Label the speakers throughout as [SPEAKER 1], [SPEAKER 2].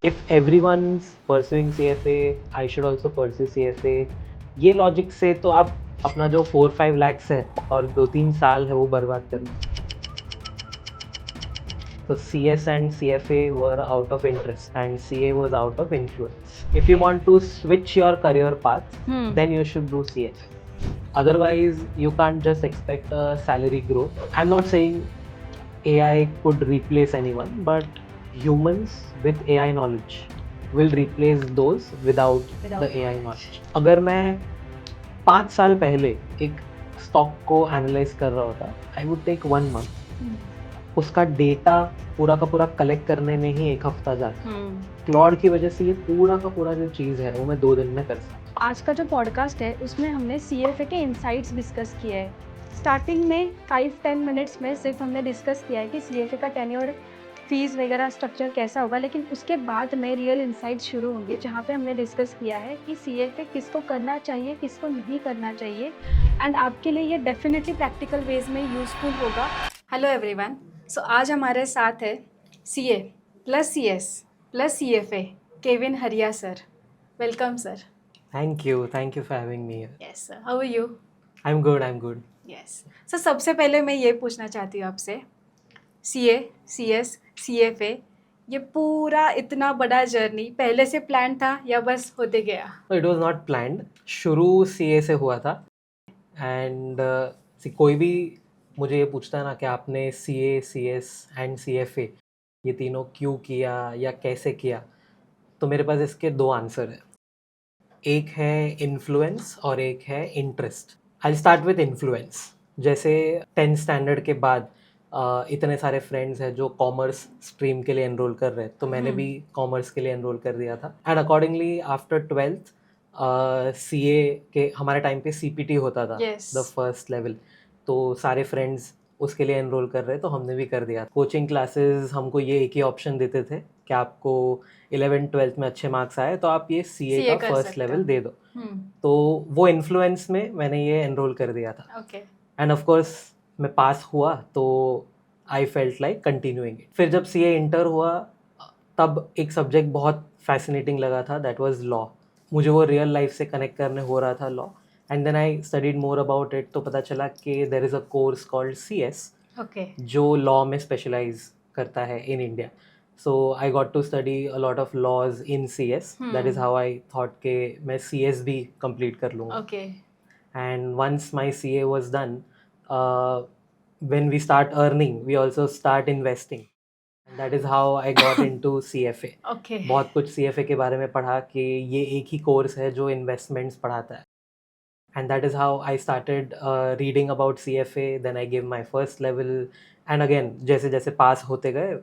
[SPEAKER 1] If everyone's pursuing CFA, I should also pursue CFA. ये logic से तो आप अपना जो 4-5 lakhs है और 2-3 साल है वो बर्बाद करना. So CS and CFA were out of interest and CA was out of influence. If you want to switch your career path, then you should do CFA. Otherwise, you can't just expect a salary growth. I'm not saying AI could replace anyone, but humans with AI knowledge will replace those without the AI knowledge. अगर मैं 5 साल पहले एक stock को analyse कर रहा होता, आई would take 1 month. उसका डेटा पूरा का पूरा कलेक्ट करने में ही 1 हफ्ता जाता. क्लॉड की वजह से ये पूरा का पूरा जो चीज़ है वो मैं 2 दिन में कर सकता.
[SPEAKER 2] आज का जो पॉडकास्ट है उसमें हमने CFA के इनसाइट्स डिस्कस किए हैं. स्टार्टिंग में 5-10 मिनट्स में सिर्फ हमने डिस्कस किया है कि CFA का टेन्योर, फीस वगैरह स्ट्रक्चर कैसा होगा, लेकिन उसके बाद में रियल इनसाइट्स शुरू होंगे जहाँ पे हमने डिस्कस किया है कि CFA किसको करना चाहिए, किसको नहीं करना चाहिए, एंड आपके लिए ये डेफिनेटली प्रैक्टिकल वेज में यूज़फुल होगा.
[SPEAKER 3] Hello everyone. सो आज हमारे साथ है CA plus CS plus CFA Kevin Haria sir. Welcome sir.
[SPEAKER 1] Thank you for having me here.
[SPEAKER 3] Yes sir. How are you?
[SPEAKER 1] I'm good.
[SPEAKER 3] Yes sir. सबसे पहले मैं ये पूछना चाहती हूँ आपसे, CA, CS, CFA, ये पूरा इतना बड़ा जर्नी पहले से प्लान था या बस होते गया?
[SPEAKER 1] No, it was not planned. शुरू CA से हुआ था. एंड कोई भी मुझे ये पूछता है ना कि आपने CA, CS एंड CFA ये तीनों क्यों किया या कैसे किया, तो मेरे पास इसके 2 आंसर है. एक है इन्फ्लुएंस और एक है interest. I start with influence. जैसे 10th स्टैंडर्ड के बाद इतने सारे फ्रेंड्स हैं जो कॉमर्स स्ट्रीम के लिए एनरोल कर रहे हैं, तो मैंने भी कॉमर्स के लिए एनरोल कर दिया था. And accordingly after 12th CA के हमारे टाइम पे CPT होता था,
[SPEAKER 3] Yes.
[SPEAKER 1] The first level. तो सारे फ्रेंड्स उसके लिए एनरोल कर रहे, तो हमने भी कर दिया. कोचिंग क्लासेस हमको ये एक ही ऑप्शन देते थे कि आपको 11th-12th में अच्छे मार्क्स आए तो आप ये CA
[SPEAKER 3] CA
[SPEAKER 1] का
[SPEAKER 3] कर
[SPEAKER 1] फर्स्ट
[SPEAKER 3] सकते
[SPEAKER 1] लेवल
[SPEAKER 3] हो.
[SPEAKER 1] दे दो. तो वो इन्फ्लुएंस में मैंने ये एनरोल कर दिया था.
[SPEAKER 3] ओके.
[SPEAKER 1] एंड ऑफ कोर्स मैं पास हुआ तो I felt like continuing it. फिर जब CA इंटर हुआ तब एक सब्जेक्ट बहुत फैसिनेटिंग लगा था, दैट वाज लॉ. मुझे वो रियल लाइफ से कनेक्ट करने हो रहा था law. And then I studied more about it, तो पता चला कि there is a course called CS
[SPEAKER 3] okay.
[SPEAKER 1] जो लॉ में स्पेशलाइज करता है in India. So I got to study a lot of laws in CS. That is how I thought के मैं CS भी कंप्लीट कर लूँगा.
[SPEAKER 3] Okay.
[SPEAKER 1] And once my CA was done, when we start earning, we also start investing. And that is how I got into CFA.
[SPEAKER 3] Okay.
[SPEAKER 1] बहुत कुछ CFA के बारे में पढ़ा कि ये एक ही कोर्स है जो इन्वेस्टमेंट्स पढ़ाता है. And that is how I started reading about CFA. Then I gave my first level. And again, जैसे जैसे पास होते गए,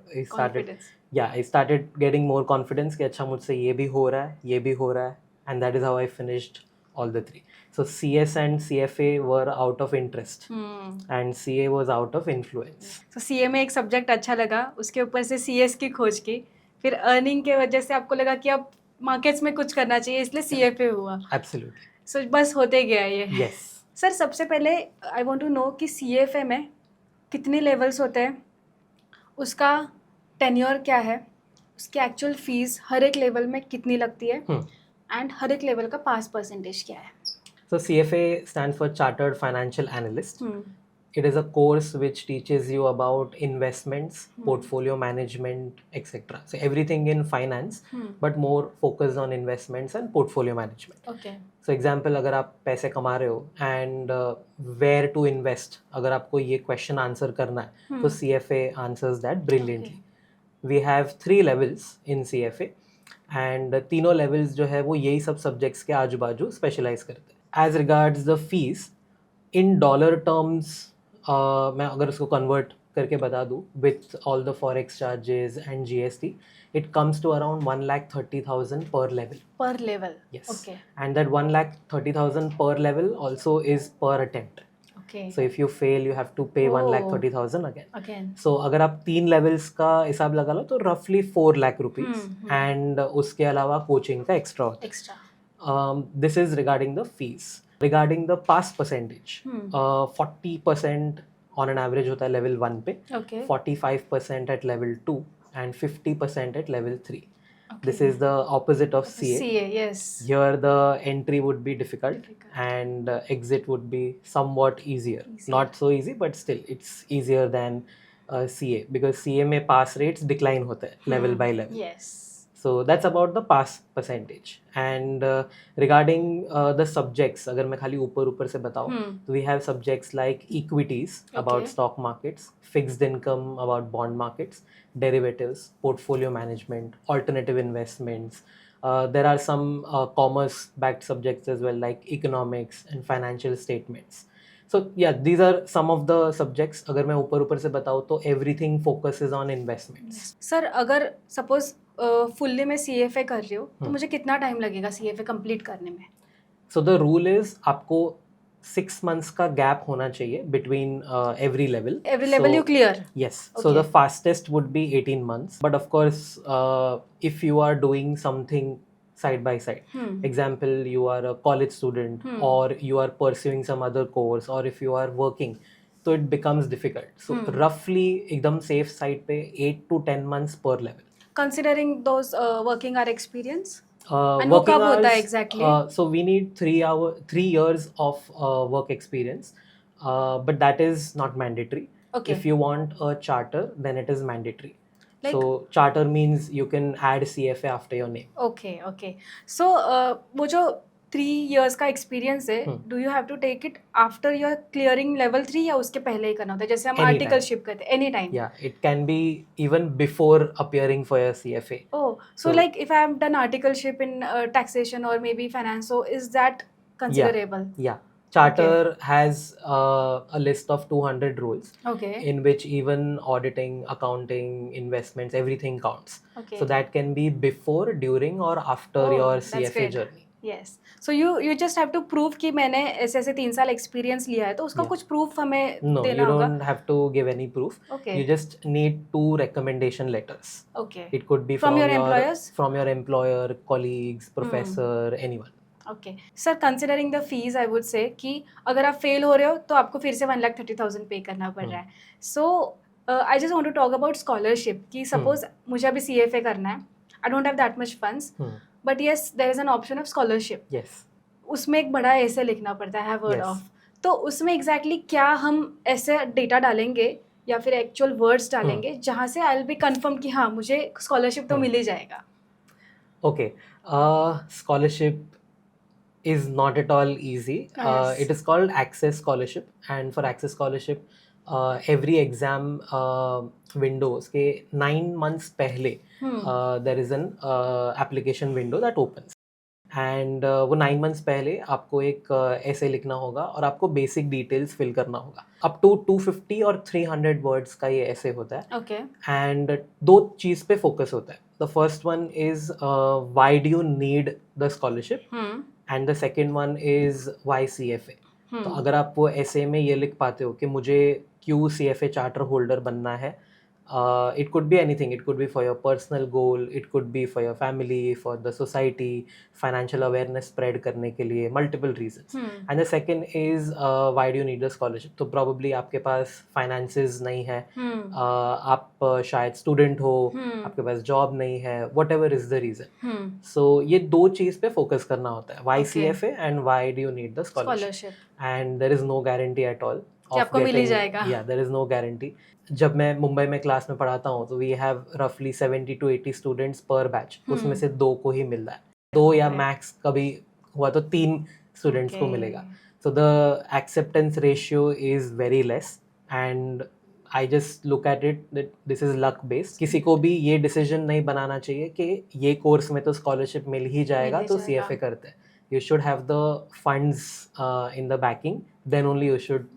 [SPEAKER 1] I started getting more confidence कि अच्छा मुझसे ये भी हो रहा है, ये भी हो रहा है. And that is how I finished all the 3. So CS and CFA were out of interest. And CA was out of influence.
[SPEAKER 3] तो CA में एक सब्जेक्ट अच्छा लगा, उसके ऊपर से CS की खोज की, फिर अर्निंग के वजह से आपको लगा कि अब मार्केट्स में कुछ करना चाहिए, इसलिए CFA हुआ.
[SPEAKER 1] Absolutely.
[SPEAKER 3] सो बस होते गया ये.
[SPEAKER 1] Yes.
[SPEAKER 3] सर सबसे पहले आई वांट टू नो कि CFA में कितने लेवल्स होते हैं, उसका टेन्योर क्या है, उसकी एक्चुअल फीस हर एक लेवल में कितनी लगती है, एंड हर एक लेवल का पास परसेंटेज क्या है.
[SPEAKER 1] So CFA stands for Chartered Financial Analyst. It is a course which teaches you about investments, portfolio management, etc. So everything in finance, but more focused on investments and portfolio management.
[SPEAKER 3] Okay.
[SPEAKER 1] So example, अगर आप पैसे कमा रहे हो and where to invest, अगर आपको ये question answer करना है, तो CFA answers that brilliantly. We have 3 levels in CFA. And तीनों लेवल्स जो है वो यही सब सब्जेक्ट्स के आजू बाजू स्पेशलाइज करते हैं. As regards the fees in dollar terms, मैं अगर उसको कन्वर्ट करके बता दूँ with all the forex charges and GST, it comes to around 1,30,000 per level.
[SPEAKER 3] Per level.
[SPEAKER 1] Yes.
[SPEAKER 3] Okay.
[SPEAKER 1] And that 1,30,000 per level also is per attempt.
[SPEAKER 3] Okay.
[SPEAKER 1] So if you fail, you have to pay
[SPEAKER 3] Oh.
[SPEAKER 1] 1,30,000 again.
[SPEAKER 3] Again.
[SPEAKER 1] सो अगर आप 3 levels का हिसाब लगा लो तो रफली 4 lakh rupees. And उसके अलावा coaching का एक्स्ट्रा होता है.
[SPEAKER 3] Extra.
[SPEAKER 1] This is regarding the fees. Regarding the pass percentage, 40% on an average होता है लेवल 1 पे,
[SPEAKER 3] okay.
[SPEAKER 1] 45% at level 2 and 50% at level 3. This is the opposite of CA.
[SPEAKER 3] CA, yes.
[SPEAKER 1] Here the entry would be difficult,
[SPEAKER 3] Difficult.
[SPEAKER 1] and exit would be somewhat easier.
[SPEAKER 3] Easier.
[SPEAKER 1] Not so easy, but still it's easier than CA, because CA में pass rates decline होते हैं level by level.
[SPEAKER 3] Yes.
[SPEAKER 1] So that's about the pass percentage. And regarding the subjects, अगर मैं खाली ऊपर से बताऊँ, तो we have subjects like equities about
[SPEAKER 3] Okay.
[SPEAKER 1] stock markets, fixed income about bond markets, derivatives, portfolio management, alternative investments. There are some commerce-backed subjects as well, like economics and financial statements. So yeah, these are some of the subjects. अगर मैं ऊपर से बताऊँ तो everything focuses on investments.
[SPEAKER 3] Sir अगर suppose fully मैं CFA कर रही हूँ तो मुझे कितना टाइम लगेगा CFA कंप्लीट करने में?
[SPEAKER 1] So the rule is आपको 6 months का gap होना चाहिए between every level.
[SPEAKER 3] Every level you clear?
[SPEAKER 1] Yes. So
[SPEAKER 3] Okay.
[SPEAKER 1] the fastest would be 18 months. But of course, if you are doing something side by side, example, you are a college student or you are pursuing some other course, or if you are working, so it becomes difficult. So roughly एकदम safe side पे 8 to 10 months per level.
[SPEAKER 3] Considering those working hour experience?
[SPEAKER 1] And
[SPEAKER 3] वो कब होता है exactly?
[SPEAKER 1] So we need 3 years of work experience, but that is not mandatory.
[SPEAKER 3] Okay.
[SPEAKER 1] If you want a charter, then it is mandatory.
[SPEAKER 3] Like-
[SPEAKER 1] So charter means you can add CFA after your name.
[SPEAKER 3] Okay. So वो जो 3 years का experience है, do you have to take it after you are clearing level 3 या उसके पहले ही करना होता है? जैसे हम
[SPEAKER 1] Anytime.
[SPEAKER 3] आर्टिकलशिप करते हैं, any time?
[SPEAKER 1] Yeah, it can be even before appearing for your CFA.
[SPEAKER 3] Oh, so like if I have done articleship in taxation or maybe finance, so is that considerable?
[SPEAKER 1] Yeah. Charter has a list of 200 rules,
[SPEAKER 3] Okay.
[SPEAKER 1] in which even auditing, accounting, investments, everything counts.
[SPEAKER 3] Okay.
[SPEAKER 1] So that can be before, during, or after
[SPEAKER 3] Oh,
[SPEAKER 1] your
[SPEAKER 3] that's
[SPEAKER 1] CFA
[SPEAKER 3] great.
[SPEAKER 1] journey.
[SPEAKER 3] Yes. So you just have to prove कि मैंने ऐसे 3 साल experience लिया है, तो उसका
[SPEAKER 1] Yeah.
[SPEAKER 3] कुछ proof हमें
[SPEAKER 1] No,
[SPEAKER 3] देना
[SPEAKER 1] you
[SPEAKER 3] होगा?
[SPEAKER 1] don't have to give any proof.
[SPEAKER 3] Okay.
[SPEAKER 1] You just need 2 recommendation letters.
[SPEAKER 3] Okay.
[SPEAKER 1] It could be
[SPEAKER 3] From your employers?
[SPEAKER 1] from your employer, colleagues, professor, anyone.
[SPEAKER 3] Okay sir, considering the fees I would say कि अगर आप fail हो रहे हो तो आपको फिर से 1,30,000 पे करना पड़ रहा है. So I just want to talk about scholarship कि सपोज मुझे अभी CFA करना है, I don't have that much funds, but yes there is an option of scholarship.
[SPEAKER 1] Yes.
[SPEAKER 3] उसमें एक बड़ा ऐसे लिखना पड़ता है, वर्ड
[SPEAKER 1] Yes.
[SPEAKER 3] ऑफ. तो उसमें एग्जैक्टली क्या हम ऐसे डेटा डालेंगे या फिर एक्चुअल वर्ड्स डालेंगे जहाँ से आई विल बी कंफर्म कि हाँ मुझे स्कॉलरशिप तो मिल ही जाएगा?
[SPEAKER 1] Okay. Scholarship is not at all easy.
[SPEAKER 3] Yes.
[SPEAKER 1] It is called Access Scholarship, and for Access Scholarship, every exam windows के 9 months पहले there is an application window that opens. And वो 9 months पहले आपको एक ऐसे लिखना होगा और आपको बेसिक डिटेल्स फिल करना होगा. अप टू 250 और 300 वर्ड्स का ये ऐसे होता है.
[SPEAKER 3] ओके.
[SPEAKER 1] एंड 2 चीज़ पे फोकस होता है. The first one is why do you need the scholarship, and the second one is why CFA. तो अगर आप वो ऐसे में ये लिख पाते हो कि मुझे क्यों CFA चार्टर होल्डर बनना है, it could be anything. It could be for your personal goal, it could be for your family, for the society, financial awareness spread करने के लिए, multiple reasons. And the second is why do you need the scholarship? तो probably आपके पास finances नहीं है, आप शायद student हो, आपके पास job नहीं है, whatever is the reason. So ये 2 चीज़ पे focus करना होता है, why
[SPEAKER 3] Okay.
[SPEAKER 1] CFA and why do you need the scholarship. And there is no guarantee at all
[SPEAKER 3] कि आपको मिल ही
[SPEAKER 1] getting-
[SPEAKER 3] जाएगा.
[SPEAKER 1] Yeah, there is no guarantee. जब मैं मुंबई में क्लास में पढ़ाता हूँ तो वी हैव रफली 70 to 80 स्टूडेंट्स पर बैच. उसमें से 2 को ही मिल रहा है, 2 या मैक्स कभी हुआ तो 3 स्टूडेंट्स को मिलेगा. So the acceptance ratio is very less, and I just look at it that this is luck based. किसी को भी ये डिसीजन नहीं बनाना चाहिए कि ये कोर्स में तो स्कॉलरशिप मिल ही जाएगा तो CFA करते हैं. You should have the funds in the backing, then only you should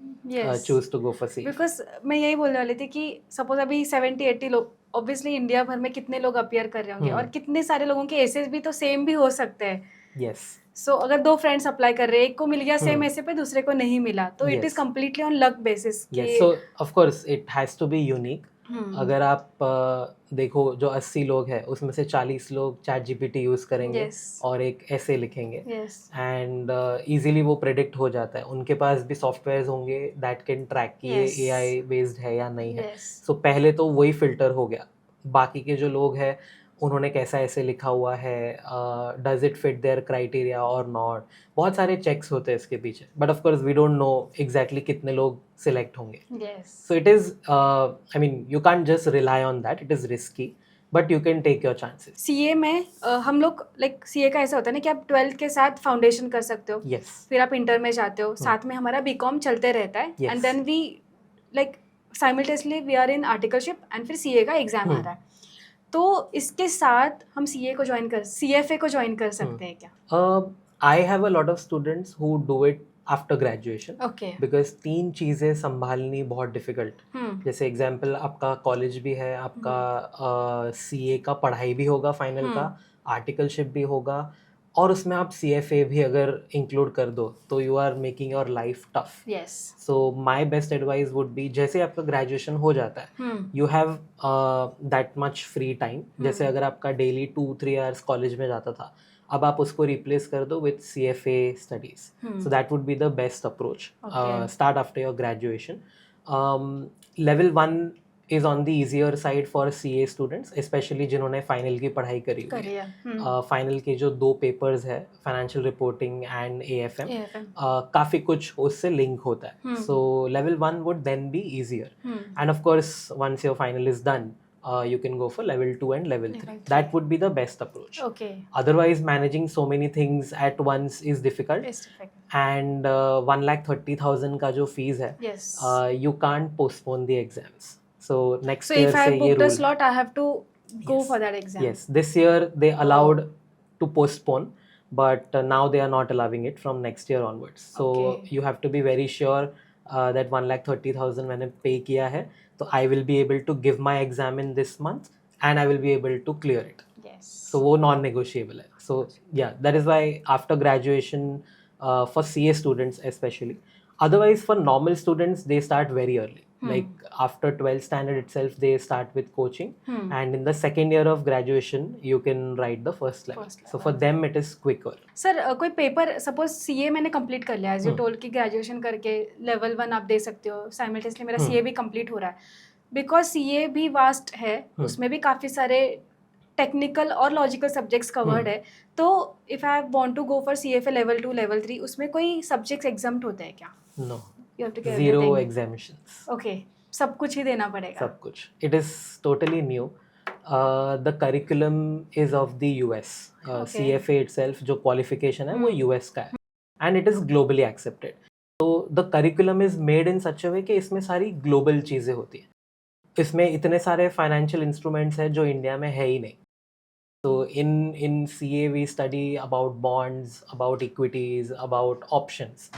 [SPEAKER 1] choose to go for CFA.
[SPEAKER 3] Because मैं यही बोलने वाली थी कि सपोज अभी 70-80 लोग, ऑब्वियसली इंडिया भर में कितने लोग अपीयर कर रहे होंगे और कितने सारे लोगों के एसेस भी तो सेम भी हो सकते हैं.
[SPEAKER 1] Yes.
[SPEAKER 3] सो अगर 2 फ्रेंड्स अप्लाई कर रहे हैं, एक को मिल गया सेम ऐसे पे, दूसरे को नहीं मिला, तो it is completely on luck basis.
[SPEAKER 1] Yes. So of course it has to be unique. अगर आप देखो जो 80 लोग हैं उसमें से 40 लोग ChatGPT यूज़ करेंगे
[SPEAKER 3] Yes.
[SPEAKER 1] और एक ऐसे लिखेंगे,
[SPEAKER 3] यस.
[SPEAKER 1] एंड इजीली वो प्रेडिक्ट हो जाता है. उनके पास भी सॉफ्टवेयर्स होंगे दैट कैन ट्रैक कि ये
[SPEAKER 3] Yes.
[SPEAKER 1] AI बेस्ड है या नहीं है.
[SPEAKER 3] यस.
[SPEAKER 1] सो पहले तो वही फिल्टर हो गया. बाकी के जो लोग हैं उन्होंने कैसा ऐसे लिखा हुआ है, does it fit their criteria और नॉट, बहुत सारे चेक्स होते हैं इसके पीछे, but of course we don't know exactly कितने लोग सिलेक्ट होंगे.
[SPEAKER 3] Yes.
[SPEAKER 1] So it is, I mean, you can't just rely on that. It is risky, but you can take your chances.
[SPEAKER 3] CA में हम लोग लाइक सीए का ऐसा होता है ना कि आप 12th के साथ फाउंडेशन कर सकते हो,
[SPEAKER 1] Yes.
[SPEAKER 3] फिर आप इंटर में जाते हो, साथ में हमारा बीकॉम चलते रहता है,
[SPEAKER 1] Yes.
[SPEAKER 3] And then we like simultaneously we are in articleship and फिर सीए का एग्जाम आ रहा है. तो इसके साथ हम सीए को ज्वाइन कर सीएफए को ज्वाइन कर सकते हैं क्या?
[SPEAKER 1] I have a lot of students who do it after graduation.
[SPEAKER 3] Okay.
[SPEAKER 1] Because 3 चीज़ें संभालनी बहुत डिफिकल्ट. जैसे एग्जाम्पल आपका कॉलेज भी है, आपका सीए का पढ़ाई भी होगा फाइनल का, आर्टिकलशिप भी होगा, और उसमें आप सीएफए भी अगर इंक्लूड कर दो तो you are making your life tough.
[SPEAKER 3] Yes.
[SPEAKER 1] So my best advice would be, जैसे आपका ग्रेजुएशन हो जाता है you have that much free time. जैसे अगर आपका डेली 2-3 आवर्स कॉलेज में जाता था, अब आप उसको रिप्लेस कर दो with CFA studies. So that would be the best approach. Start after your graduation. Level 1 is on the easier side for CA students, especially जिन्होंने फाइनल की पढ़ाई करी हुई है. फाइनल के जो 2 पेपर्स है, फाइनेंशियल रिपोर्टिंग एंड AFM, काफ़ी कुछ उससे लिंक होता है. सो level 1 would then be easier. And of course once your final is done, you can go for level 2 and level 3. That would be the best approach.
[SPEAKER 3] Okay.
[SPEAKER 1] Otherwise managing so many things at once is difficult.
[SPEAKER 3] It's difficult.
[SPEAKER 1] And 1,30,000 का जो fees है,
[SPEAKER 3] Yes.
[SPEAKER 1] You can't postpone the exams. So next
[SPEAKER 3] So
[SPEAKER 1] year
[SPEAKER 3] if I
[SPEAKER 1] से ये
[SPEAKER 3] booked a
[SPEAKER 1] rule.
[SPEAKER 3] slot, I have to go
[SPEAKER 1] Yes.
[SPEAKER 3] for that exam.
[SPEAKER 1] Yes, this year they allowed to postpone, but now they are not allowing it from next year onwards. So
[SPEAKER 3] Okay.
[SPEAKER 1] you have to be very sure that 1,30,000 मैंने pay किया है, तो I will be able to give my exam in this month and I will be able to clear it.
[SPEAKER 3] Yes.
[SPEAKER 1] So वो non-negotiable है. So yeah, that is why after graduation, for CA students especially, otherwise for normal students they start very early. Like after 12th standard itself they start with coaching, and in the second year of graduation you can write the first level. So for them it is quicker.
[SPEAKER 3] Sir कोई paper suppose CA मैंने complete कर लिया, as you told कि graduation करके level 1 आप दे सकते हो, simultaneously मेरा सीए भी कंप्लीट हो रहा है, बिकॉज सीए भी वास्ट है, उसमें भी काफ़ी सारे टेक्निकल और लॉजिकल सब्जेक्ट्स कवर्ड है. तो if I want to go for CFA level 2 level 3, उसमें कोई सब्जेक्ट्स एग्जाम्प्ट होते हैं क्या?
[SPEAKER 1] No.
[SPEAKER 3] You have to give
[SPEAKER 1] Zero
[SPEAKER 3] everything.
[SPEAKER 1] exemptions.
[SPEAKER 3] Okay, सब कुछ ही देना पड़ेगा.
[SPEAKER 1] सब कुछ. It is totally new. The curriculum is of the US.
[SPEAKER 3] Okay.
[SPEAKER 1] CFA itself जो qualification है वो US का है, and it is globally accepted. So the curriculum is made in such a way कि इसमें सारी global चीज़ें होती हैं. इसमें इतने सारे financial instruments हैं जो इंडिया में है ही नहीं. So in CA we study about bonds, about equities, about options.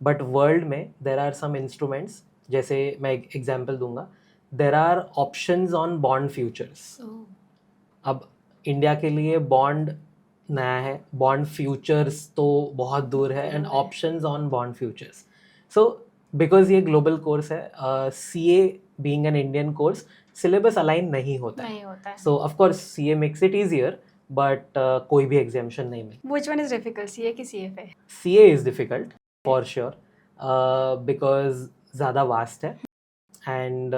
[SPEAKER 1] But world में there are some instruments, जैसे मैं एक एग्जाम्पल दूंगा, there are options on bond futures. अब इंडिया के लिए बॉन्ड नया है, बॉन्ड फ्यूचर्स तो बहुत दूर है, and options on bond futures. So because ये ग्लोबल कोर्स है, CA being an Indian course, syllabus align नहीं होता है. So of course CA makes it easier, but कोई भी एग्जाम्शन नहीं मिलता.
[SPEAKER 3] Which one is difficult, CA की CFA?
[SPEAKER 1] CA is difficult for sure, because ज़्यादा वास्ट है, एंड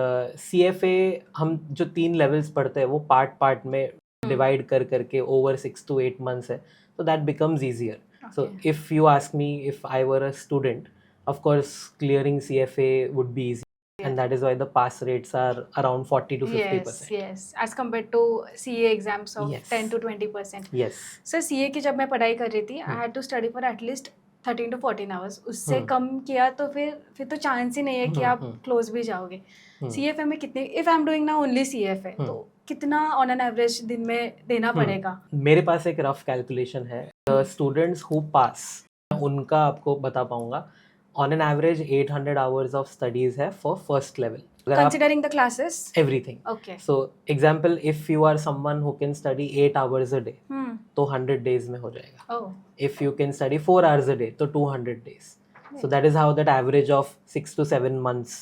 [SPEAKER 1] CFA हम जो 3 लेवल्स पढ़ते हैं वो पार्ट में डिवाइड कर करके ओवर 6 to 8 months है, so that becomes easier. So if you ask me, if I were a student, of course clearing CFA would be easy, and that is why the pass rates are around 40 to 50%.
[SPEAKER 3] Yes, as compared to CA exams of
[SPEAKER 1] Yes.
[SPEAKER 3] 10 to 20%.
[SPEAKER 1] Yes.
[SPEAKER 3] Sir CA की जब मैं पढ़ाई कर रही थी, I had to study for at least 13 to 14 hours. उससे कम किया तो फिर तो चांस ही नहीं है कि आप क्लोज भी जाओगे. CFA में कितने, if I am doing now only CFA, तो कितना ऑन एन एवरेज दिन में देना पड़ेगा?
[SPEAKER 1] मेरे पास एक रफ कैलकुलेशन है. स्टूडेंट्स हु पास, उनका आपको बता पाऊंगा, on an average 800 hours of studies है for first level.
[SPEAKER 3] Considering the classes?
[SPEAKER 1] Everything.
[SPEAKER 3] Okay.
[SPEAKER 1] So example, if you are someone who can study 8 hours a day, तो 100 days में हो जाएगा.
[SPEAKER 3] Oh.
[SPEAKER 1] If you can study 4 hours a day, तो 200 days. So that is how that average of 6 to 7 months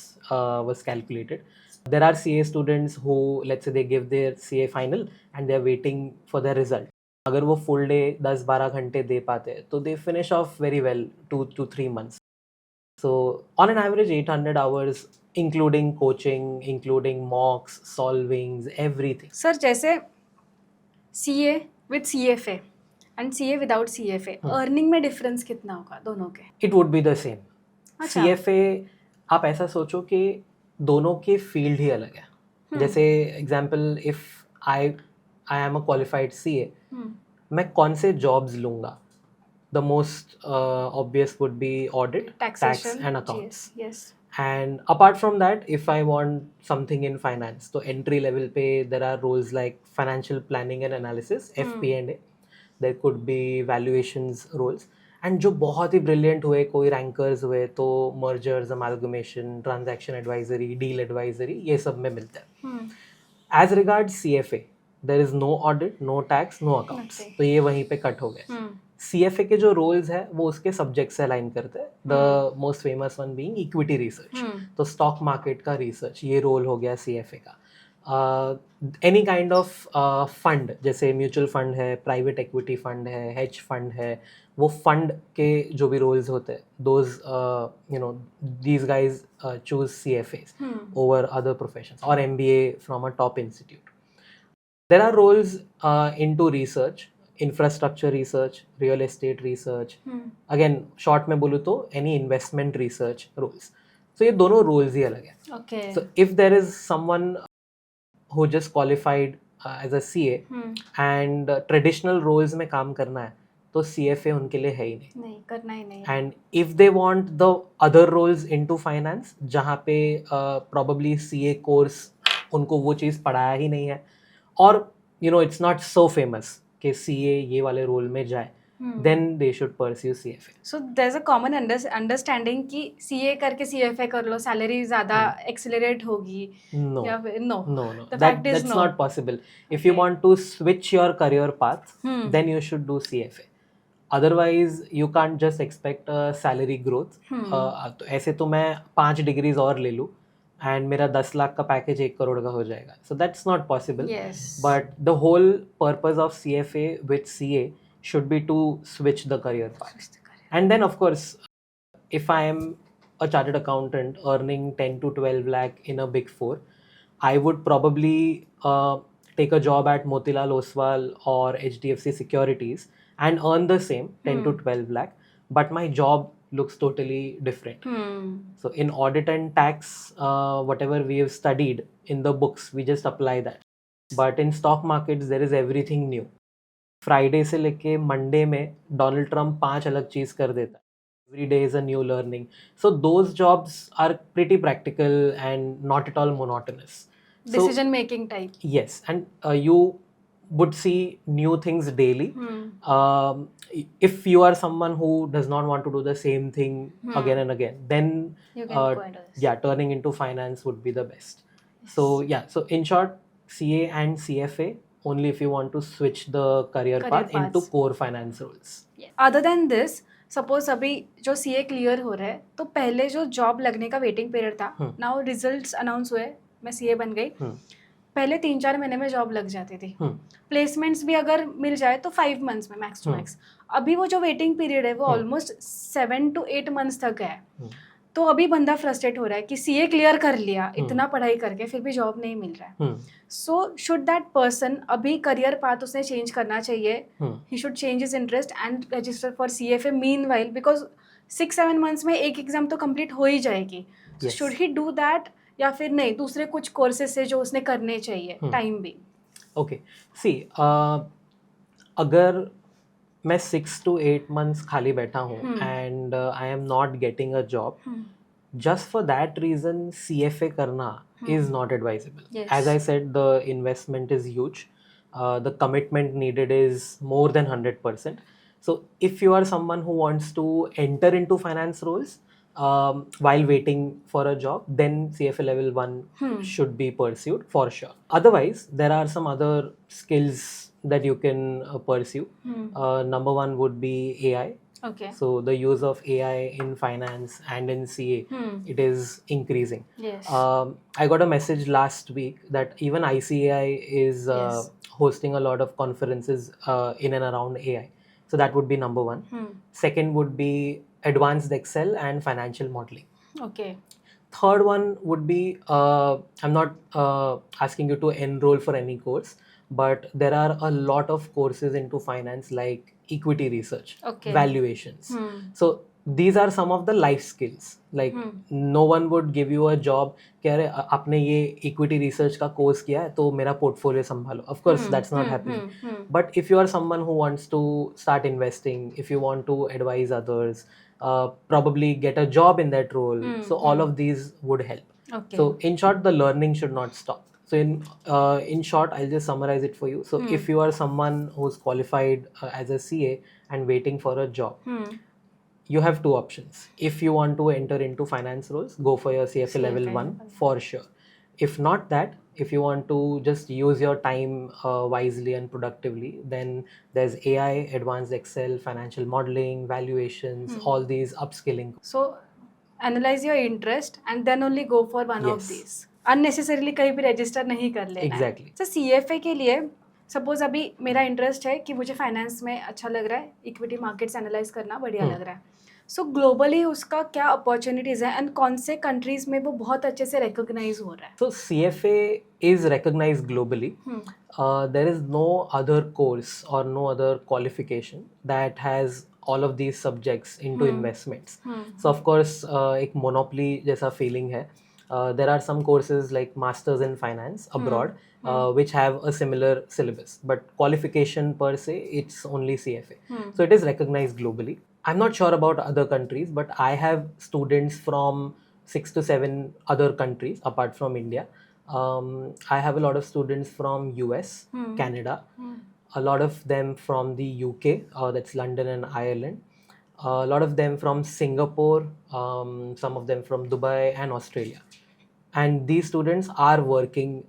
[SPEAKER 1] was calculated. There are CA students who, let's say they give their CA final and they are waiting for their result. अगर वो full day 10-12 घंटे दे पाते हैं तो they finish off very well 2 to 3 months. So on an average 800 hours, including coaching, including mocks, solvings, everything.
[SPEAKER 3] Sir जैसे CA with CFA and CA without CFA, earning में difference कितना होगा दोनों के?
[SPEAKER 1] It would be the same.
[SPEAKER 3] अच्छा।
[SPEAKER 1] CFA आप ऐसा सोचो कि दोनों के फील्ड ही अलग है. जैसे example, if I am a qualified CA, मैं कौन से जॉब्स लूंगा? The most obvious would be audit, tax and accounts.
[SPEAKER 3] Yes.
[SPEAKER 1] And apart from that, if I want something in finance, so entry level पे there are roles like financial planning and analysis, FP&A. There could be valuations roles. And जो बहुत ही brilliant हुए, कोई rankers हुए, तो mergers, amalgamation, transaction advisory, deal advisory, ये सब में मिलता है. As regards CFA, there is no audit, no tax, no accounts. तो ये वहीं पे कट हो गए. CFA के जो रोल्स है वो उसके सब्जेक्ट से अलाइन करते हैं. The most famous one being equity research. तो स्टॉक मार्केट का रिसर्च, ये रोल हो गया CFA का. एनी काइंड ऑफ फंड, जैसे म्यूचुअल फंड है, प्राइवेट इक्विटी फंड है, हेज फंड है, वो फंड के जो भी रोल्स होते हैं, those these guys choose CFAs over other professions or MBA from a top institute. There are roles into research, infrastructure research, real estate research. Again, short में बोलूँ तो any investment research roles. So ये दोनों roles ही अलग हैं.
[SPEAKER 3] Okay.
[SPEAKER 1] So if there is someone who just qualified as a CA and traditional roles में काम करना है, तो CFA उनके लिए है ही नहीं.
[SPEAKER 3] नहीं, करना ही नहीं.
[SPEAKER 1] And if they want the other roles into finance, जहाँ पे probably CA course उनको वो चीज़ पढ़ाया ही नहीं है, और it's not so famous कि CA ये वाले रोल में जाए, then they should pursue CFA.
[SPEAKER 3] So there's a common understanding कि CA करके CFA कर लो, सैलरी ज़्यादा accelerate होगी.
[SPEAKER 1] No.
[SPEAKER 3] या फिर no.
[SPEAKER 1] No.
[SPEAKER 3] The fact is
[SPEAKER 1] that's
[SPEAKER 3] no.
[SPEAKER 1] not possible. If you want to switch your career path, then you should do CFA. Otherwise, you can't just expect a salary growth. तो ऐसे तो मैं 5 degrees और ले लूँ and मेरा 10 लाख का package 1 crore का हो जाएगा. So that's not possible.
[SPEAKER 3] Yes.
[SPEAKER 1] But the whole purpose of CFA with CA should be to switch the career path. And then of course, if I am a chartered accountant earning 10 to 12 lakh in a big four, I would probably take a job at Motilal Oswal or HDFC Securities and earn the same 10 to 12 lakh, but my job looks totally different. So in audit and tax, whatever we have studied in the books, we just apply that. But in stock markets, there is everything new. Friday से लेके Monday में Donald Trump 5 अलग चीज़ कर देता है. Every day is a new learning. So those jobs are pretty practical and not at all monotonous.
[SPEAKER 3] Decision making type.
[SPEAKER 1] Yes, and you would see new things daily. If you are someone who does not want to do the same thing again and again, then
[SPEAKER 3] You can go into this.
[SPEAKER 1] turning into finance would be the best. So in short, CA and CFA only if you want to switch the career path into core finance roles.
[SPEAKER 3] Other than this, suppose अभी जो CA clear हो रहा है, तो पहले जो job लगने का वेटिंग पीरियड था, नाउ रिजल्ट्स अनाउंस हुए, मैं CA बन गई, पहले 3-4 महीने में जॉब लग जाती थी. प्लेसमेंट्स भी अगर मिल जाए तो 5 मंथ्स में मैक्स टू मैक्स. अभी वो जो वेटिंग पीरियड है वो ऑलमोस्ट 7 to 8 मंथ्स तक है. तो अभी बंदा फ्रस्ट्रेट हो रहा है कि CA क्लियर कर लिया इतना पढ़ाई करके, फिर भी जॉब नहीं मिल रहा है. सो शुड दैट पर्सन अभी करियर पाथ उसने चेंज करना चाहिए. He should change his interest and register for CFA meanwhile, because 6-7 months में एक एग्जाम तो कंप्लीट हो ही जाएगी. शुड ही डू दैट या फिर नहीं, दूसरे कुछ कोर्सेज से जो उसने करने चाहिए टाइम भी?
[SPEAKER 1] ओके, सी अगर मैं 6 to 8 months खाली बैठा हूँ and I am not getting a job, just for that reason CFA करना is not advisable.
[SPEAKER 3] Yes.
[SPEAKER 1] As I said, the investment is huge. The commitment needed is more than 100%. So if you are someone who wants to enter into finance roles while waiting for a job, then CFA level 1 should be pursued for sure. Otherwise, there are some other skills that you can pursue. Number 1 would be AI.
[SPEAKER 3] Okay.
[SPEAKER 1] So the use of AI in finance and in CA, it is increasing.
[SPEAKER 3] Yes.
[SPEAKER 1] I got a message last week that even ICAI is hosting a lot of conferences in and around AI. So that would be number 1. Second would be advanced Excel and financial modeling.
[SPEAKER 3] Okay.
[SPEAKER 1] Third one would be, I'm not asking you to enroll for any course, but there are a lot of courses into finance like equity research,
[SPEAKER 3] Okay.
[SPEAKER 1] valuations.
[SPEAKER 3] Hmm.
[SPEAKER 1] So these are some of the life skills. Like no one would give you a job कि अरे आपने ये equity research का course किया है तो मेरा portfolio संभालो. Of course that's not happening. But if you are someone who wants to start investing, if you want to advise others, probably get a job in that role, so all of these would help.
[SPEAKER 3] Okay.
[SPEAKER 1] So in short, the learning should not stop. So in short, I'll just summarize it for you. So if you are someone who's qualified as a CA and waiting for a job, you have two options. If you want to enter into finance roles, go for your CFA level 1 for sure. If not that, if you want to just use your time wisely and productively, then there's AI, advanced Excel, financial modeling, valuations, all these upskilling.
[SPEAKER 3] So analyze your interest and then only go for one of
[SPEAKER 1] Yes.
[SPEAKER 3] these. Unnecessarily कहीं भी register नहीं कर लेना है.
[SPEAKER 1] Exactly.
[SPEAKER 3] So CFA के लिए suppose अभी मेरा इंटरेस्ट है कि मुझे फाइनेंस में अच्छा लग रहा है, इक्विटी मार्केट्स एनालाइज करना बढ़िया लग रहा है. सो ग्लोबली उसका क्या अपॉर्चुनिटीज है एंड कौन से कंट्रीज में वो बहुत अच्छे से रिकॉग्नाइज हो रहा है?
[SPEAKER 1] So CFA is recognized globally. There is no other course or no other qualification that has all of these subjects into investments. So of course एक monopoly जैसा feeling है. There are some courses like Masters in Finance abroad which have a similar syllabus, but qualification per se, it's only CFA. So it is recognized globally. I'm not sure about other countries, but I have students from 6 to 7 other countries apart from India. I have a lot of students from US, Canada, a lot of them from the UK, that's London and Ireland, a lot of them from Singapore, some of them from Dubai and Australia. And these students are working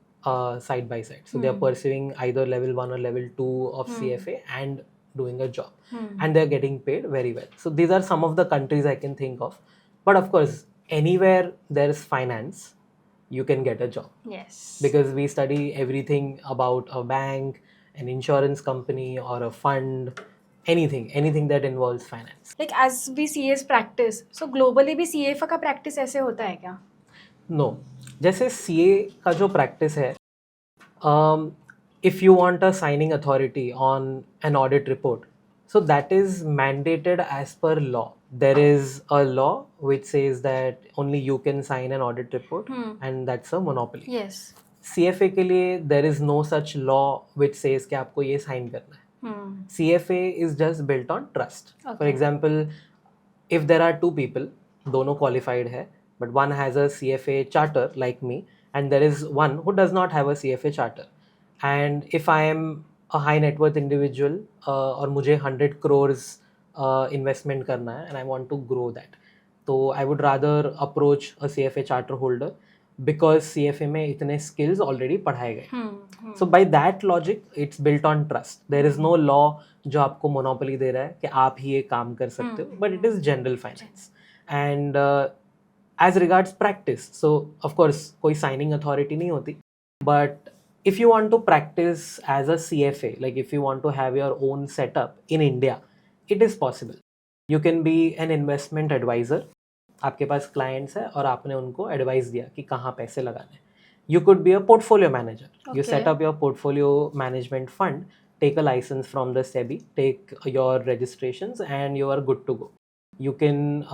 [SPEAKER 1] side by side. So they are pursuing either level 1 or level 2 of CFA and doing a job. And they're getting paid very well. So these are some of the countries I can think of. But of course, anywhere there's finance, you can get a job.
[SPEAKER 3] Yes.
[SPEAKER 1] Because we study everything about a bank, an insurance company, or a fund, anything that involves finance.
[SPEAKER 3] Like as we CAs practice, so globally भी CFA का practice ऐसे होता है क्या?
[SPEAKER 1] No. जैसे CA का जो practice है, if you want a signing authority on an audit report, so that is mandated as per law. There is a law which says that only you can sign an audit report, and that's a monopoly.
[SPEAKER 3] Yes.
[SPEAKER 1] CFA के लिए there is no such law which says कि आपको ये sign करना है. CFA is just built on trust. For example, if there are two people, दोनों qualified है, but one has a CFA charter like me, and there is one who does not have a CFA charter. And if I am a high net worth individual और मुझे 100 crores investment करना है and I want to grow that, तो I would rather approach a CFA charter holder because CFA में इतने skills already पढ़ाए गए. So by that logic, it's built on trust. There is no law जो आपको monopoly दे रहा है कि आप ही ये काम कर सकते हो, but it is general finance. And as regards practice, so of course कोई signing authority नहीं होती, but if you want to practice as a CFA, like if you want to have your own setup in India, it is possible. You can be an investment advisor. आपके पास clients है और आपने उनको advice दिया कि कहाँ पैसे लगाने हैं. You could be a portfolio manager. You set up your portfolio management fund, take a license from the SEBI, take your registrations, and you are good to go. You can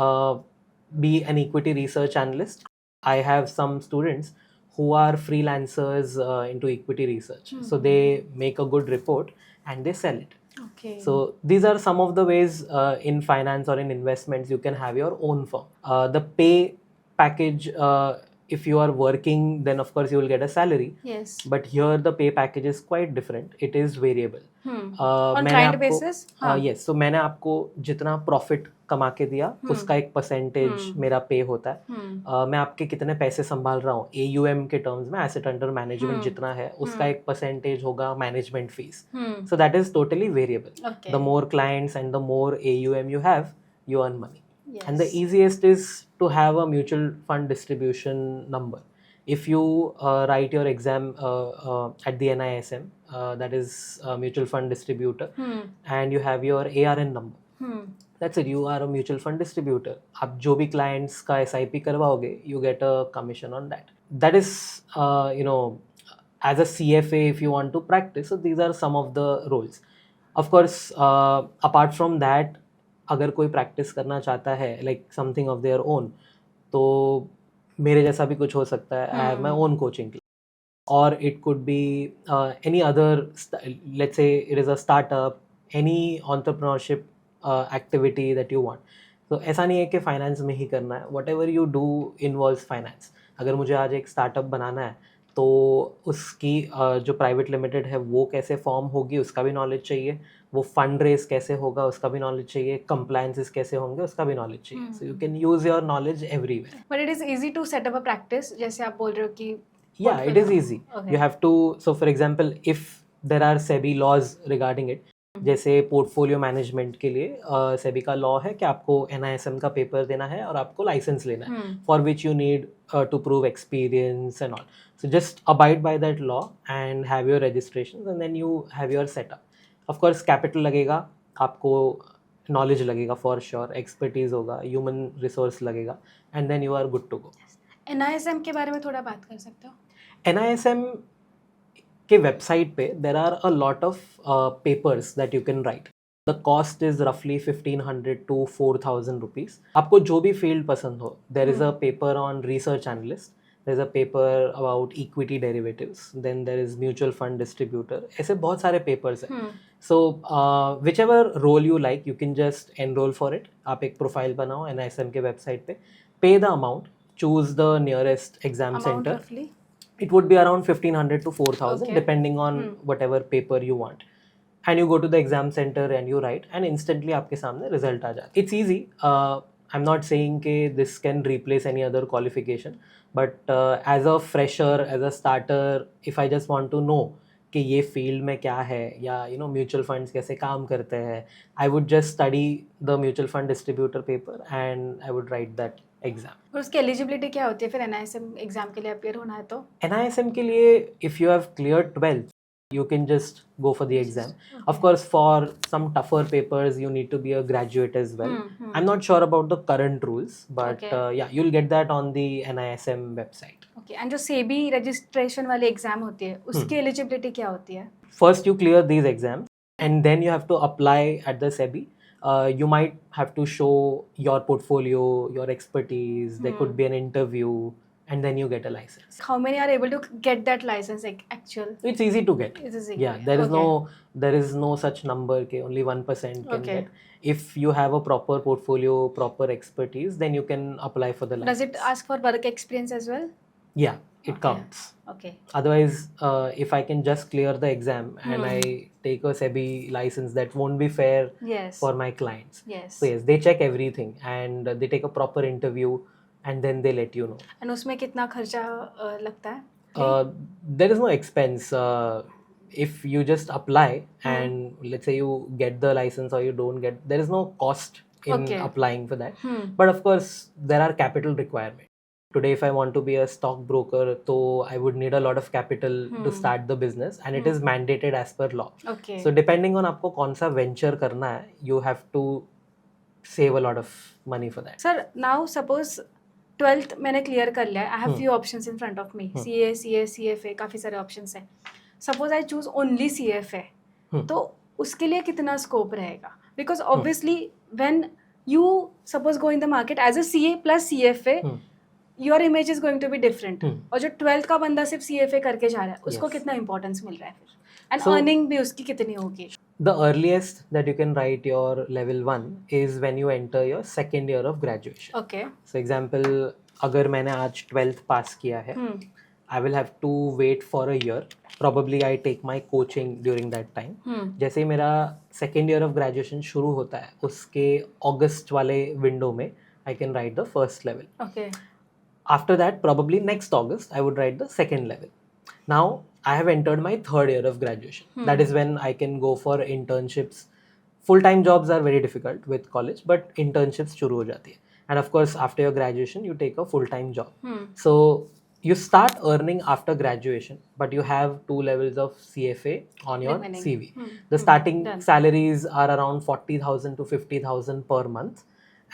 [SPEAKER 1] be an equity research analyst. I have some students who are freelancers into equity research. So they make a good report and they sell it.
[SPEAKER 3] Okay.
[SPEAKER 1] So these are some of the ways in finance or in investments you can have your own firm. The pay package, if you are working, then of course you will get a salary.
[SPEAKER 3] Yes.
[SPEAKER 1] But here the pay package is quite different. It is variable.
[SPEAKER 3] On client basis?
[SPEAKER 1] Yes. So मैंने आपको जितना profit कमा के दिया उसका एक percentage मेरा पे होता है. मैं आपके कितने पैसे संभाल रहा हूँ AUM के टर्म्स में, एसेट अंडर मैनेजमेंट जितना है उसका एक परसेंटेज होगा management fees. So that is totally variable. The more clients and the more AUM you have, you earn money.
[SPEAKER 3] Yes.
[SPEAKER 1] And the easiest is to have a mutual fund distribution number. If you write your exam at the NISM, that is mutual fund distributor, and you have your ARN number, that's it, you are a mutual fund distributor. आप जो भी clients का SIP करवाओगे, you get a commission on that. That is, as a CFA, if you want to practice, so these are some of the roles. Of course, apart from that, अगर कोई practice करना चाहता है like something of their own, तो मेरे जैसा भी कुछ हो सकता है. I have my own coaching class. Or it could be any other, let's say it is a startup, any entrepreneurship activity that you want. तो ऐसा नहीं है कि फाइनेंस में ही करना है. What ever you do involves finance. अगर मुझे आज एक स्टार्टअप बनाना है तो उसकी जो प्राइवेट लिमिटेड है वो कैसे फॉर्म होगी उसका भी नॉलेज चाहिए, वो फंड रेज कैसे होगा उसका भी नॉलेज चाहिए, कंप्लायंसेस कैसे होंगे उसका भी नॉलेज चाहिए. So you can use your knowledge everywhere.
[SPEAKER 3] But it is easy to set up a practice, जैसे आप बोल रहे हो कि
[SPEAKER 1] Yeah, it is easy.
[SPEAKER 3] Okay.
[SPEAKER 1] You have to, so for example, if there are SEBI laws regarding it, जैसे portfolio management के लिए सेबी का लॉ है कि आपको NISM का पेपर देना है और आपको लाइसेंस लेना है, for which you need to prove experience and all. So just abide by that law and have your registration and then you have your setup. Of course capital लगेगा, आपको knowledge लगेगा for sure, expertise होगा, human resource लगेगा, and then you are good to go.
[SPEAKER 3] NISM के बारे में थोड़ा बात कर सकते हो?
[SPEAKER 1] NISM के वेबसाइट पे there are a lot of papers that you can write. The cost is रफली 1500 to 4000 रुपीज़. आपको जो भी फील्ड पसंद हो, there is a paper on research analyst, there is a paper about equity derivatives, then there is mutual fund distributor. ऐसे बहुत सारे papers हैं. So whichever role you like you can just enrol for it. आप एक profile बनाओ NISM के website पे, pay the amount, choose the nearest exam
[SPEAKER 3] Amount
[SPEAKER 1] center.
[SPEAKER 3] roughly?
[SPEAKER 1] It would be around 1500 to 4000
[SPEAKER 3] Okay.
[SPEAKER 1] depending on whatever paper you want. And you go to the exam center and you write and instantly आपके सामने result आ जाता है. It's easy. I'm not saying कि this can replace any other qualification, but as a fresher, as a starter, if I just want to know कि ये field में क्या है या यू नो म्यूचुअल फंड्स कैसे काम करते हैं, I would just study the mutual fund distributor paper and I would write that exam.
[SPEAKER 3] और उसकी एलिजिबिलिटी क्या होती है फिर NISM एग्जाम के लिए अपियर होना है तो?
[SPEAKER 1] NISM के लिए if you have clear 12th you can just go for the exam. Of course, for some tougher papers you need to be a graduate as well. I'm not sure about the current rules, but yeah, you'll get that on the NISM website.
[SPEAKER 3] Okay, and जो SEBI registration वाली exam होती है उसकी eligibility क्या होती है?
[SPEAKER 1] First you clear these exams and then you have to apply at the SEBI. You might have to show your portfolio, your expertise. There could be an interview and then you get a license.
[SPEAKER 3] How many are able to get that license, like actual?
[SPEAKER 1] It's easy to get.
[SPEAKER 3] It is easy.
[SPEAKER 1] Yeah, there is no such number ke only 1% can get. If you have a proper portfolio, proper expertise, then you can apply for the license.
[SPEAKER 3] Does it ask for work experience as well?
[SPEAKER 1] Yeah, it counts.
[SPEAKER 3] Okay.
[SPEAKER 1] Otherwise, if I can just clear the exam and I take a SEBI license, that won't be fair for my clients.
[SPEAKER 3] Yes.
[SPEAKER 1] So yes, they check everything and they take a proper interview and then they let you know.
[SPEAKER 3] And उसमें कितना खर्चा लगता है?
[SPEAKER 1] There is no expense. If you just apply and let's say you get the license or you don't get, there is no cost in applying for that. But of course, there are capital requirements. Today, if I want to be a stockbroker, so I would need a lot of capital to start the business, and it is mandated as per law.
[SPEAKER 3] Okay.
[SPEAKER 1] So depending on आपको कौन सा venture करना है, you have to save a lot of money for that.
[SPEAKER 3] Sir, now suppose 12th मैंने clear कर लिया, I have few options in front of me, CA, CFA, काफ़ी सारे ऑप्शंस हैं. Suppose I choose only CFA, तो उसके लिए कितना स्कोप रहेगा? Because obviously when you suppose go in the market as a CA plus CFA, your image is going to be different. और जो 12th का बंदा सिर्फ CFA करके जा रहा है, उसको कितना इंपॉर्टेंस मिल रहा है फिर? एंड अर्निंग भी उसकी कितनी होगी?
[SPEAKER 1] The earliest that you can write your level 1 is when you enter your second year of graduation.
[SPEAKER 3] Okay.
[SPEAKER 1] So example, अगर मैंने आज 12th पास किया है, I will have to wait for a year. Probably I take my coaching during that time. जैसे ही मेरा second year of graduation शुरू होता है, उसके August वाले window में I can write the first level.
[SPEAKER 3] Okay.
[SPEAKER 1] After that, probably next August, I would write the second level. Now, I have entered my third year of graduation. That is when I can go for internships. Full-time jobs are very difficult with college, but internships shuru ho jati hai. And of course, after your graduation, you take a full-time job. So, you start earning after graduation, but you have 2 levels of CFA on your CV. The starting salaries are around 40,000 to 50,000 per month.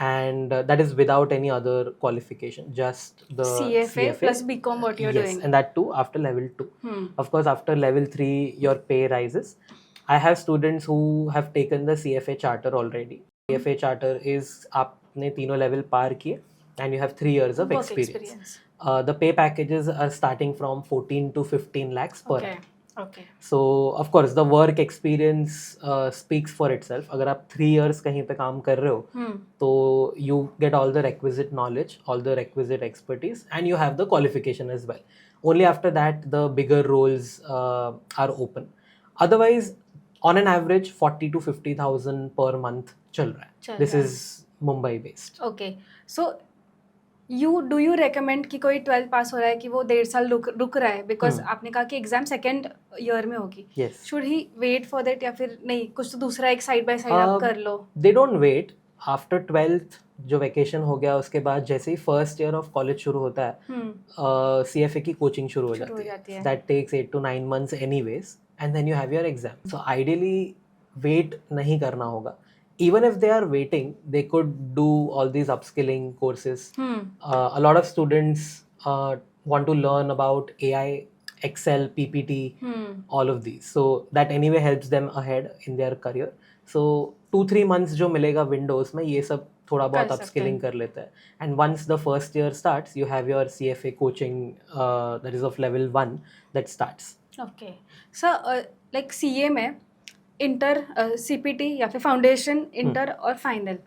[SPEAKER 1] and that is without any other qualification, just the
[SPEAKER 3] CFA plus BCom what you're
[SPEAKER 1] yes,
[SPEAKER 3] doing.
[SPEAKER 1] and that too after level 2.
[SPEAKER 3] Hmm.
[SPEAKER 1] Of course, after level 3 your pay rises. I have students who have taken the CFA charter already. CFA charter is आपने तीनों level पार किए and you have 3 years of
[SPEAKER 3] Work
[SPEAKER 1] experience.
[SPEAKER 3] experience.
[SPEAKER 1] The pay packages are starting from 14 to 15 lakhs per
[SPEAKER 3] Okay.
[SPEAKER 1] annum.
[SPEAKER 3] Okay.
[SPEAKER 1] So of course the work experience speaks for itself. अगर आप 3 years कहीं पे काम कर रहे हो
[SPEAKER 3] Hmm.
[SPEAKER 1] तो you get all the requisite knowledge, all the requisite expertise, and you have the qualification as well. Only after that the bigger roles are open. Otherwise, on an average 40 to 50,000 per month चल रहा है.
[SPEAKER 3] चल
[SPEAKER 1] This
[SPEAKER 3] रहा है.
[SPEAKER 1] is Mumbai based.
[SPEAKER 3] Okay. So do you recommend कि कोई 12th पास हो रहा है कि वो 1.5 साल रुक रहा है बिकॉज आपने कहा कि एग्जाम सेकेंड ईयर में होगी.
[SPEAKER 1] Yes.
[SPEAKER 3] Should he wait for that या फिर नहीं कुछ तो दूसरा एक साइड बाय साइड आप कर लो.
[SPEAKER 1] They don't wait. After 12th जो वैकेशन हो गया उसके बाद जैसे ही फर्स्ट ईयर ऑफ कॉलेज शुरू होता है CFA की कोचिंग शुरू हो जाती है. That takes 8 to 9 months anyways and then you have your exam. So ideally wait नहीं करना होगा. Even if they are waiting, they could do all these upskilling courses. A lot of students want to learn about AI, Excel, PPT, all of these. So that anyway helps them ahead in their career. So 2-3 months जो मिलेगा Windows में ये सब थोड़ा बहुत upskilling कर लेते हैं. And once the first year starts, you have your CFA coaching that is of level 1 that starts.
[SPEAKER 3] Okay. So like CA में इंटर CPT या फिर फाउंडेशन इंटर और final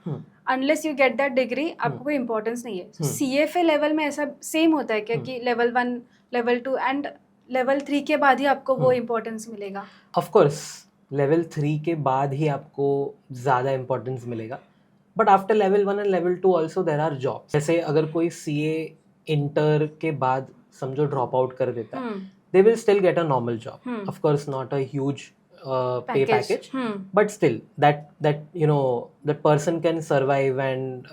[SPEAKER 3] unless you get that degree आपको कोई importance नहीं है. CFA level में ऐसा सेम होता है क्या कि लेवल 1 लेवल 2 एंड लेवल 3 के बाद ही आपको वो इंपॉर्टेंस मिलेगा?
[SPEAKER 1] ऑफ कोर्स लेवल 3 के बाद ही आपको ज़्यादा इंपॉर्टेंस मिलेगा but after level 1 and level 2 also there are job. जैसे अगर कोई CA इंटर के बाद समझो ड्रॉप आउट कर देता है they will still get a normal job. Of course not a huge pay package, but still that you know that person can survive and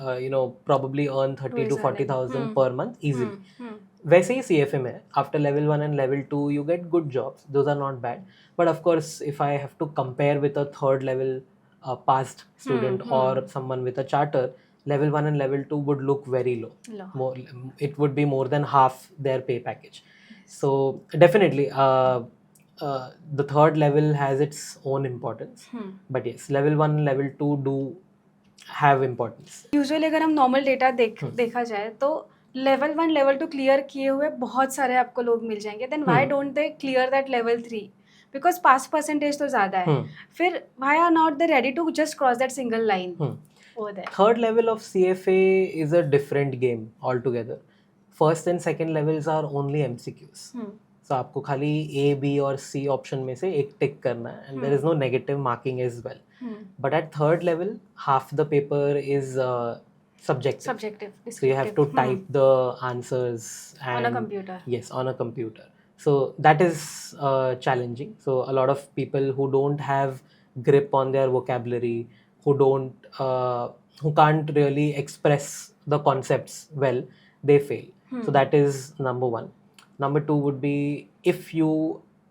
[SPEAKER 1] probably earn 30 to 40,000 per month easily. वैसे ही CFA में after level 1 and level 2 you get good jobs, those are not bad, but of course if I have to compare with a third level passed student or someone with a charter, level 1 and level 2 would look very low. More, it would be more than half their pay package. So definitely the third level has its own importance, but yes, level 1 level 2 do have importance.
[SPEAKER 3] Usually अगर हम normal data देखा जाए तो level 1 level 2 clear किए हुए बहुत सारे आपको लोग मिल जाएंगे. Then why don't they clear that level 3? Because pass percentage तो ज़्यादा है. फिर why are not they ready to just cross that single line over there?
[SPEAKER 1] Third level of CFA is a different game altogether. First and second levels are only MCQs. So आपको खाली A, B और C option में से एक टिक करना है and there is no negative marking as well. But at third level, half the paper is subjective. So you have to type the answers and
[SPEAKER 3] on a computer.
[SPEAKER 1] Yes, on a computer. So that is challenging. So a lot of people who don't have grip on their vocabulary, who can't really express the concepts well, they fail. So that is number 1. Number 2 would be if you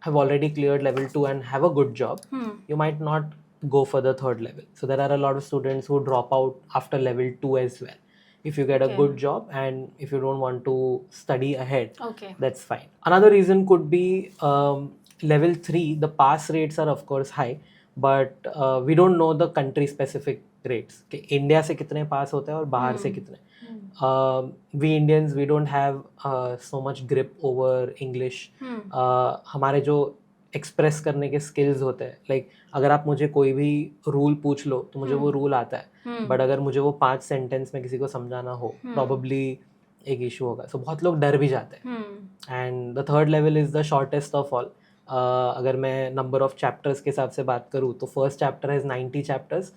[SPEAKER 1] have already cleared level 2 and have a good job, you might not go for the third level. So there are a lot of students who drop out after level 2 as well. If you get a good job and if you don't want to study ahead, that's fine. Another reason could be level 3, the pass rates are of course high, but we don't know the country specific rates. कि India से कितने पास होते हैं और बाहर से कितने. We Indians, we don't have so much grip over English. हमारे जो एक्सप्रेस करने के स्किल्स होते हैं, लाइक अगर आप मुझे कोई भी रूल पूछ लो तो मुझे वो रूल आता है, बट अगर मुझे वो 5 सेंटेंस में किसी को समझाना हो प्रॉबली एक इशू होगा. सो बहुत लोग डर भी जाते हैं. And the third level is the shortest of all. अगर मैं नंबर ऑफ चैप्टर्स के हिसाब से बात करूँ तो first chapter has 90 chapters.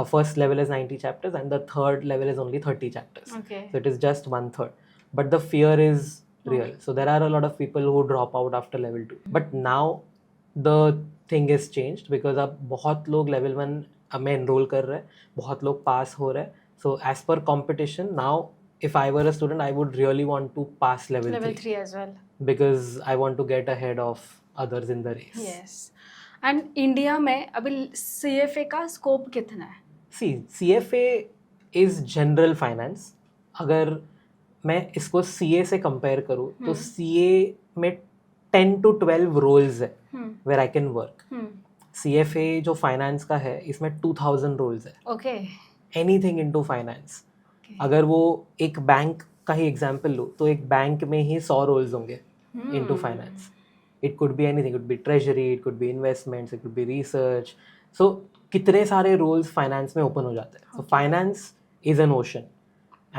[SPEAKER 1] First level is 90 chapters and the third level is only 30 chapters. So it is just 1/3. But the fear is real. So there are a lot of people who drop out after level 2. But now the thing is changed because अब बहुत लोग level 1 में enroll कर रहे हैं, बहुत लोग pass हो रहे हैं. So as per competition now, if I were a student, I would really want to pass level
[SPEAKER 3] 3 as well.
[SPEAKER 1] Because I want to get ahead of others in the race.
[SPEAKER 3] Yes. And India में अभी CFA का scope कितना है?
[SPEAKER 1] See, CFA is general finance. अगर मैं इसको CA से compare करूँ तो सीए में 10 to 12 रोल्स है where I can work. CFA जो फाइनेंस का है इसमें 2000 रोल्स है.
[SPEAKER 3] ओके.
[SPEAKER 1] Anything into finance. अगर वो एक बैंक का ही एग्जांपल लो तो एक बैंक में ही 100 रोल्स होंगे into finance. It could be anything, it could be treasury, it could be investments, it could be research. So कितने सारे रोल्स फाइनेंस में ओपन हो जाते हैं. So finance is an ocean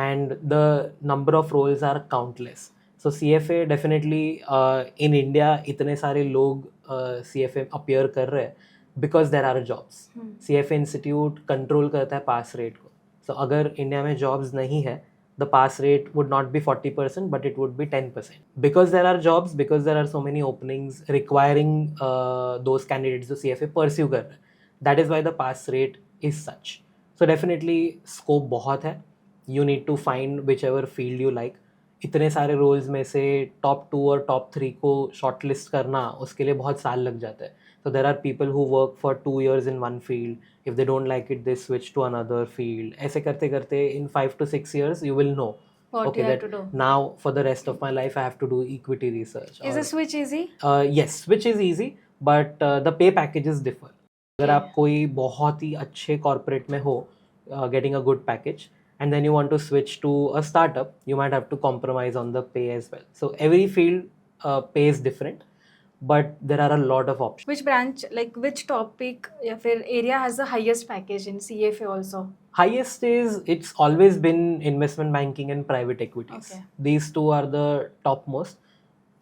[SPEAKER 1] and the number of roles are countless. So CFA definitely in India इतने सारे लोग CFA appear कर रहे हैं because there are jobs. CFA institute control करता है pass rate को. So अगर इंडिया में jobs नहीं है the pass rate would not be 40% but it would be 10%. Because there are jobs, because there are so many openings requiring those candidates जो CFA pursue कर रहे हैं. That is why the pass rate is such. So definitely scope बहुत है. You need to find whichever field you like. इतने सारे roles में से टॉप 2 और टॉप 3 को शॉर्ट लिस्ट करना उसके लिए बहुत साल लग जाता है. So there are people who work for 2 years in one field. If they don't like it, they switch to another field. ऐसे करते करते in 5 to 6 years you will know.
[SPEAKER 3] What
[SPEAKER 1] Okay,
[SPEAKER 3] you have
[SPEAKER 1] that
[SPEAKER 3] to do.
[SPEAKER 1] now for the rest of my life I have to do equity research.
[SPEAKER 3] Is the switch easy?
[SPEAKER 1] Yes, switch is easy, but the pay packages differ. अगर आप कोई बहुत ही अच्छे corporate में हो, getting a good package, and then you want to switch to a startup, you might have to compromise on the pay as well. So every field pays different, but there are a lot of options.
[SPEAKER 3] Which branch, like which topic या फिर area has the highest package in CFA also?
[SPEAKER 1] Highest is, it's always been investment banking and private equities.
[SPEAKER 3] Okay.
[SPEAKER 1] These two are the topmost.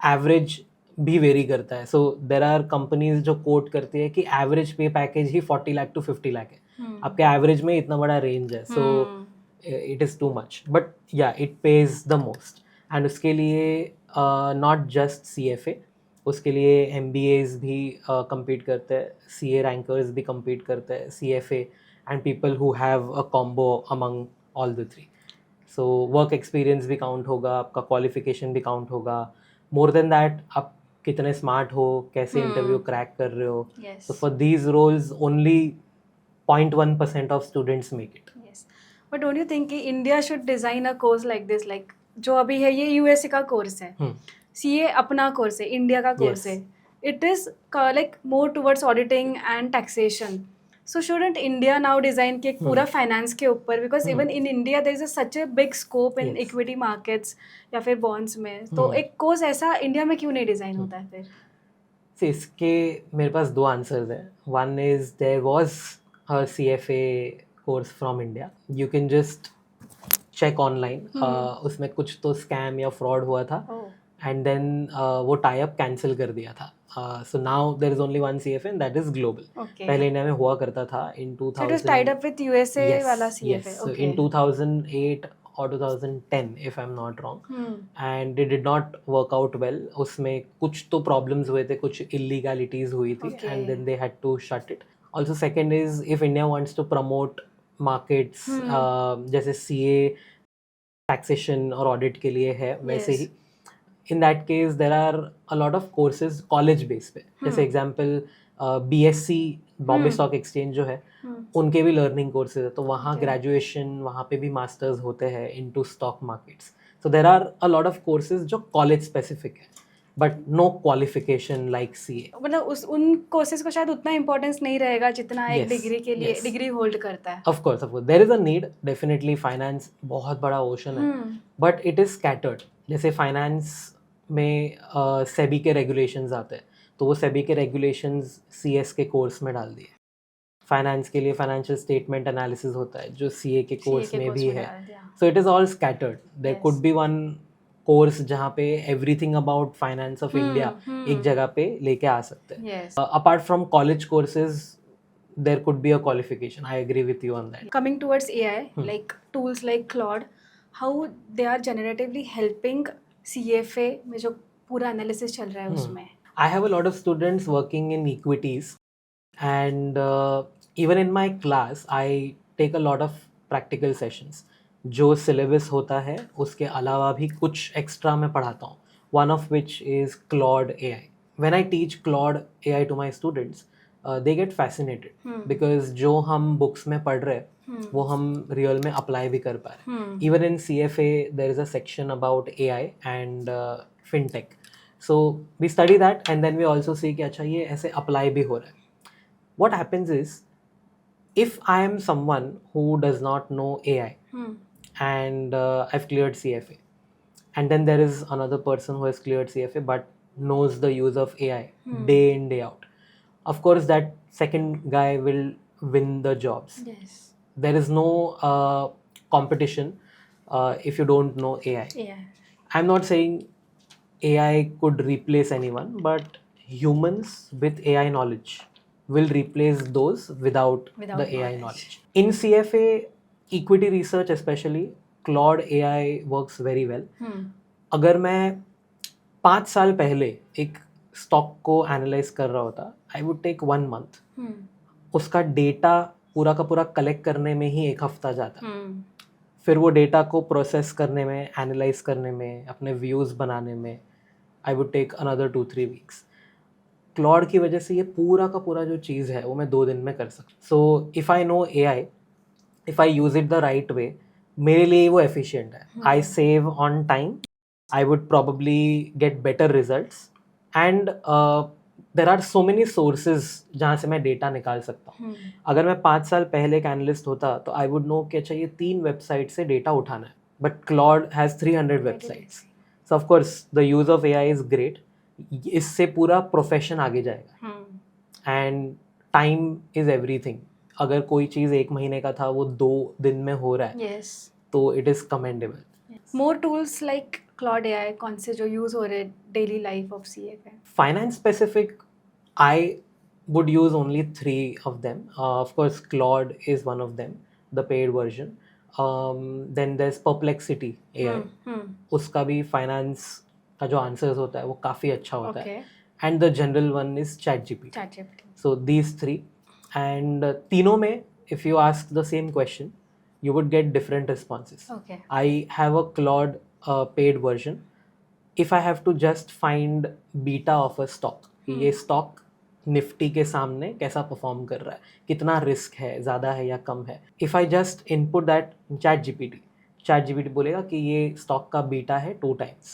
[SPEAKER 1] Average भी very करता है. So there are companies जो coat करती है कि average pay package he 40 lakh to 50 lakh है. आपके average में इतना बड़ा range है. So it is too much, but yeah, it pays the most. And उसके लिए not just CFA, उसके लिए MBAs भी compete करते हैं, CA rankers भी compete करते हैं, CFA and people who have a combo among all the three. So work experience भी count होगा, आपका qualification भी count होगा. More than that, आप कितने smart हो, कैसे interview crack कर रहे हो.
[SPEAKER 3] Yes.
[SPEAKER 1] So for these roles only 0.1% of students make it.
[SPEAKER 3] Yes. But don't you think कि India should design a course like this, like जो अभी है ये USA का कोर्स है, CA अपना कोर्स है, इंडिया का कोर्स है. It is like more towards auditing and taxation. So shouldn't India now design कि एक पूरा finance के ऊपर, because even in India there is such a big scope in equity markets या फिर bonds में. तो एक कोर्स ऐसा इंडिया में क्यों नहीं डिजाइन होता है फिर?
[SPEAKER 1] See, इसके मेरे पास 2 आंसर्स हैं. One is there was a CFA course from India. You can just check online. उसमें कुछ तो स्कैम या फ्रॉड हुआ था एंड देन वो टाई अप कैंसिल कर दिया था. So now there is only one CFA and that is global.
[SPEAKER 3] Okay.
[SPEAKER 1] पहले इंडिया में हुआ करता था in 2000.
[SPEAKER 3] So it was tied up with USA
[SPEAKER 1] Yes,
[SPEAKER 3] वाला CFA.
[SPEAKER 1] yes. So
[SPEAKER 3] Okay.
[SPEAKER 1] in 2008 or 2010 if I'm not wrong. And it did not work out well. उसमें कुछ तो problems हुए थे, कुछ illegalities हुई थी.
[SPEAKER 3] Okay.
[SPEAKER 1] And then they had to shut it. Also second is if India wants to promote markets जैसे CA taxation और audit के लिए है वैसे ही. In that case there are a lot of courses college base पे. जैसे example BSc Bombay stock exchange जो है उनके भी लर्निंग कोर्सेज है. तो वहाँ ग्रेजुएशन वहाँ पे भी मास्टर्स होते हैं into stock markets. So there are a lot of courses जो कॉलेज स्पेसिफिक है but no qualification like CA.
[SPEAKER 3] मतलब उन कोर्सेज को शायद उतना इम्पोर्टेंस नहीं रहेगा जितना एक
[SPEAKER 1] Yes,
[SPEAKER 3] डिग्री के लिए
[SPEAKER 1] yes.
[SPEAKER 3] डिग्री होल्ड करता है.
[SPEAKER 1] Of course there is a need. Definitely finance बहुत बड़ा ओशन है बट इट इज स्कैटर्ड. जैसे फाइनेंस में सेबी के रेगुलेशंस आते हैं तो वो सेबी के रेगुलेशंस सीएस के कोर्स में डाल दिए. फाइनेंस के लिए फाइनेंशियल स्टेटमेंट एनालिसिस होता है जो सीए के कोर्स में भी है. So it is all scattered. There could be one course जहाँ पे everything about finance of India एक जगह पे लेके आ सकते हैं. Apart from college courses there could be a qualification. I agree with you on that.
[SPEAKER 3] Coming towards AI, like tools like Claude, how they are generatively helping CFA में जो पूरा एनालिसिस चल रहा है उसमें.
[SPEAKER 1] I have a lot of students working in equities and even in my class I take a lot of practical sessions. जो syllabus होता है उसके अलावा भी कुछ extra मैं पढ़ाता हूँ. One of which is Claude AI. When I teach Claude AI to my students, they get fascinated because जो हम books में पढ़ रहे हैं वो हम real में apply भी कर पा रहे हैं. Even in CFA there is a section about AI and fintech. So we study that and then we also see कि अच्छा ये ऐसे apply भी हो रहा है. What happens is if I am someone who does not know AI and I've cleared CFA and then there is another person who has cleared CFA but knows the use of AI day in day out, of course that second guy will win the jobs.
[SPEAKER 3] Yes.
[SPEAKER 1] There is no competition if you don't know AI.
[SPEAKER 3] Yeah.
[SPEAKER 1] I'm not saying AI could replace anyone, but humans with AI knowledge will replace those without
[SPEAKER 3] Without
[SPEAKER 1] the AI
[SPEAKER 3] knowledge.
[SPEAKER 1] knowledge. In CFA, equity research especially, Claude AI works very well. अगर मैं 5 साल पहले एक stock को analyse कर रहा होता, आई would take 1 month. उसका डेटा पूरा का पूरा कलेक्ट करने में ही 1 हफ्ता जाता. फिर वो डेटा को प्रोसेस करने में, एनालाइज करने में, अपने व्यूज़ बनाने में I would take another 2-3 weeks. Claude की वजह से ये पूरा का पूरा जो चीज़ है वो मैं 2 दिन में कर सकता. So if I know AI, if I use it the right way, मेरे लिए वो एफिशिएंट है. I save on time, I would probably get better results and there are so many sources जहाँ से मैं डेटा निकाल सकता हूँ. अगर मैं 5 साल पहले एक एनालिस्ट होता तो आई वुड नो कि अच्छा ये 3 वेबसाइट से डेटा उठाना है, but Claude has 300 websites. So of course the use of AI is great. इससे पूरा प्रोफेशन आगे जाएगा एंड टाइम इज एवरीथिंग. अगर कोई चीज़ 1 महीने का था वो 2 दिन में हो रहा है तो it is commendable.
[SPEAKER 3] More tools like Claude AI कौन से जो यूज हो रहे daily life of CFA?
[SPEAKER 1] Finance specific, I would use only 3 of them. Of course, Claude is one of them, the paid version. Then there's Perplexity AI. उसका भी finance का जो answers होता है वो काफ़ी अच्छा होता है. And the general one is ChatGPT. So these 3. And तीनों में if you ask the same question, you would get different responses. I have a Claude paid version. If I have to just find beta of a stock, कि ये stock Nifty के सामने कैसा perform कर रहा है, कितना रिस्क है, ज़्यादा है या कम है, if I just input that ChatGPT बोलेगा कि ये स्टॉक का बीटा है 2 times.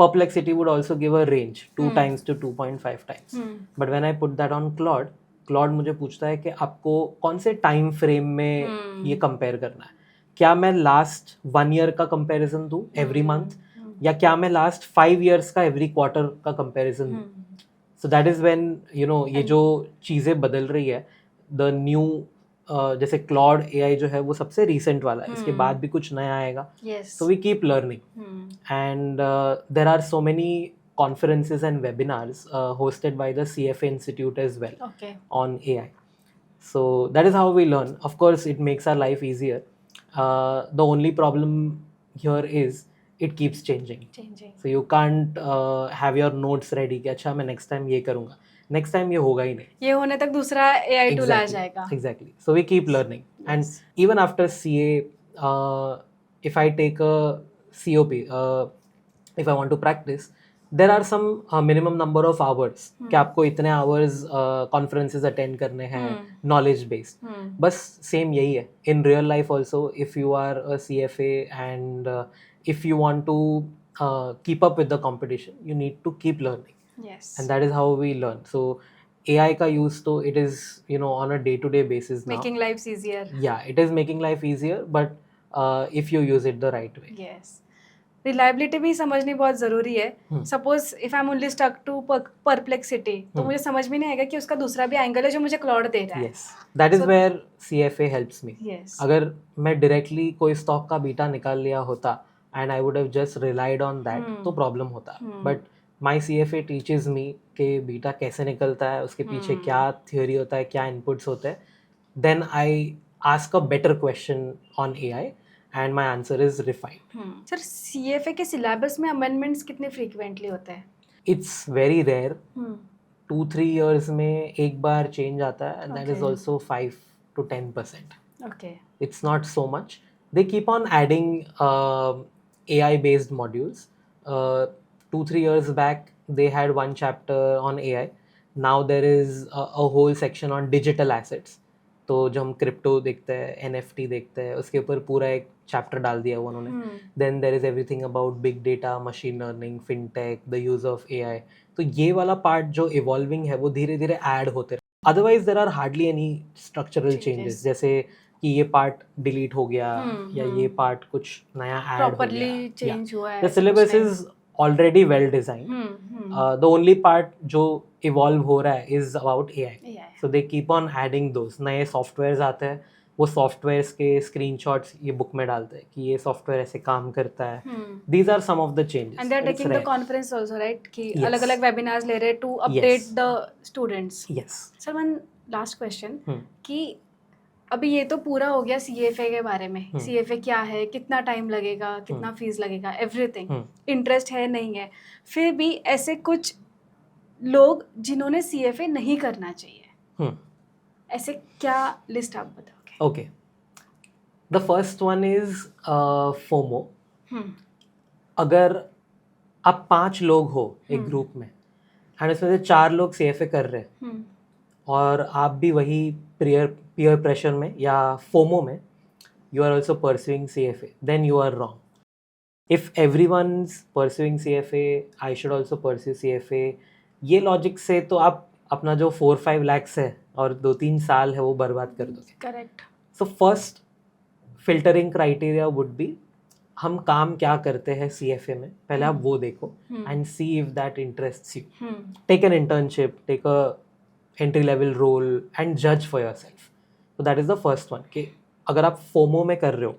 [SPEAKER 1] Perplexity would also give a range 2 times to 2.5 times. But when I put that on Claude मुझे पूछता है कि आपको कौन से टाइम फ्रेम में ये कंपेयर करना है. क्या मैं लास्ट 1 year का कंपैरिजन दूँ एवरी मंथ, या क्या मैं लास्ट 5 years का एवरी क्वार्टर का कंपैरिजन दूँ. So that is when you know ये जो चीज़ें बदल रही है, द न्यू जैसे क्लॉड AI जो है वो सबसे रिसेंट वाला है. इसके बाद भी कुछ नया आएगा. So we keep learning and there are so many conferences and webinars hosted by the CFA Institute as well on AI. So that is how we learn. Of course, it makes our life easier. The only problem here is it keeps changing. So you can't have your notes ready कि अच्छा मैं next time ये करूँगा. Next time ये होगा ही नहीं.
[SPEAKER 3] ये होने तक दूसरा AI tool आ जाएगा.
[SPEAKER 1] Exactly. So we keep learning. And even after CA, if I take a COP, if I want to practice, there are some minimum number of hours कि आपको इतने hours conferences attend करने हैं, knowledge based. बस same यही है. In real life also, if you are a CFA and if you want to keep up with the competition, you need to keep learning. And that is how we learn. So AI का use तो it is on a day-to-day basis now.
[SPEAKER 3] Making lives easier.
[SPEAKER 1] Yeah, it is making life easier, but if you use it the right way.
[SPEAKER 3] Yes. Reliability भी समझनी बहुत ज़रूरी है. Suppose if I am only stuck to perplexity, तो मुझे समझ में नहीं आएगा कि उसका दूसरा भी एंगल है जो मुझे क्लॉड दे रहा है.
[SPEAKER 1] Yes, that is where CFA helps me.
[SPEAKER 3] Yes.
[SPEAKER 1] अगर मैं डायरेक्टली कोई स्टॉक का बीटा निकाल लिया होता and I would have just relied on that, तो प्रॉब्लम होता. But my CFA teaches me कि बीटा कैसे निकलता है, उसके पीछे क्या थियोरी होता है, क्या इनपुट्स होते हैं. Then I ask a better question on AI and my answer is refined.
[SPEAKER 3] Sir CFA के सिलेबस में अमेंडमेंट्स कितने फ्रीक्वेंटली होते हैं?
[SPEAKER 1] It's very rare. 2-3 years में एक बार चेंज आता है and that is also 5 to 10%.
[SPEAKER 3] Okay.
[SPEAKER 1] It's not so much. They keep on adding AI based modules. 2-3 years back they had one chapter on AI. Now there is a whole section on digital assets. तो जो हम crypto देखते हैं, NFT देखते हैं, उसके ऊपर पूरा एक चैप्टर डाल दिया हुआ उन्होंने. Then there is everything about big data, machine learning, fintech, the use of AI. तो ये वाला पार्ट जो इवॉल्विंग है वो धीरे धीरे ऐड होते रहे. Otherwise there are hardly any structural changes, जैसे कि ये पार्ट डिलीट हो गया या ये पार्ट कुछ नया ऐड हो
[SPEAKER 3] प्रॉपर्ली
[SPEAKER 1] गया.
[SPEAKER 3] चेंज हुआ है.
[SPEAKER 1] The syllabus is already well designed. The only part जो evolve हो रहा है is about AI. So they keep on adding those. नए सॉफ्टवेयर्स आते हैं, वो सॉफ्टवेयर्स के स्क्रीनशॉट्स ये बुक में डालते हैं कि ये सॉफ्टवेयर ऐसे काम करता है. These are some of the changes.
[SPEAKER 3] And they are
[SPEAKER 1] It's
[SPEAKER 3] taking the
[SPEAKER 1] rare.
[SPEAKER 3] conference also, right? कि
[SPEAKER 1] Yes.
[SPEAKER 3] अलग-अलग webinars ले रहे to update
[SPEAKER 1] Yes.
[SPEAKER 3] the students.
[SPEAKER 1] Yes.
[SPEAKER 3] Sir, one last question कि अभी ये तो पूरा हो गया CFA के बारे में. CFA क्या है, कितना टाइम लगेगा, कितना फीस लगेगा, एवरीथिंग. इंटरेस्ट है नहीं है. फिर भी ऐसे कुछ लोग जिन्होंने CFA नहीं करना चाहिए, ऐसे क्या लिस्ट आप बताओगे?
[SPEAKER 1] Okay. The first one is FOMO. अगर आप 5 लोग हो एक ग्रुप में एंड उसमें से 4 लोग CFA कर रहे हैं और आप भी वही peer pressure में या FOMO में you are also pursuing CFA, then you are wrong. If everyone's pursuing CFA, I should also pursue CFA. ये लॉजिक से तो आप अपना जो 4-5 lakhs है और 2-3 साल है वो बर्बाद कर दोगे.
[SPEAKER 3] Correct.
[SPEAKER 1] So first filtering criteria would be हम काम क्या करते हैं CFA में, पहले आप वो देखो and see if that interests you. Take an internship, take a entry level role and judge for yourself. So that is the first one कि अगर आप FOMO में कर रहे हो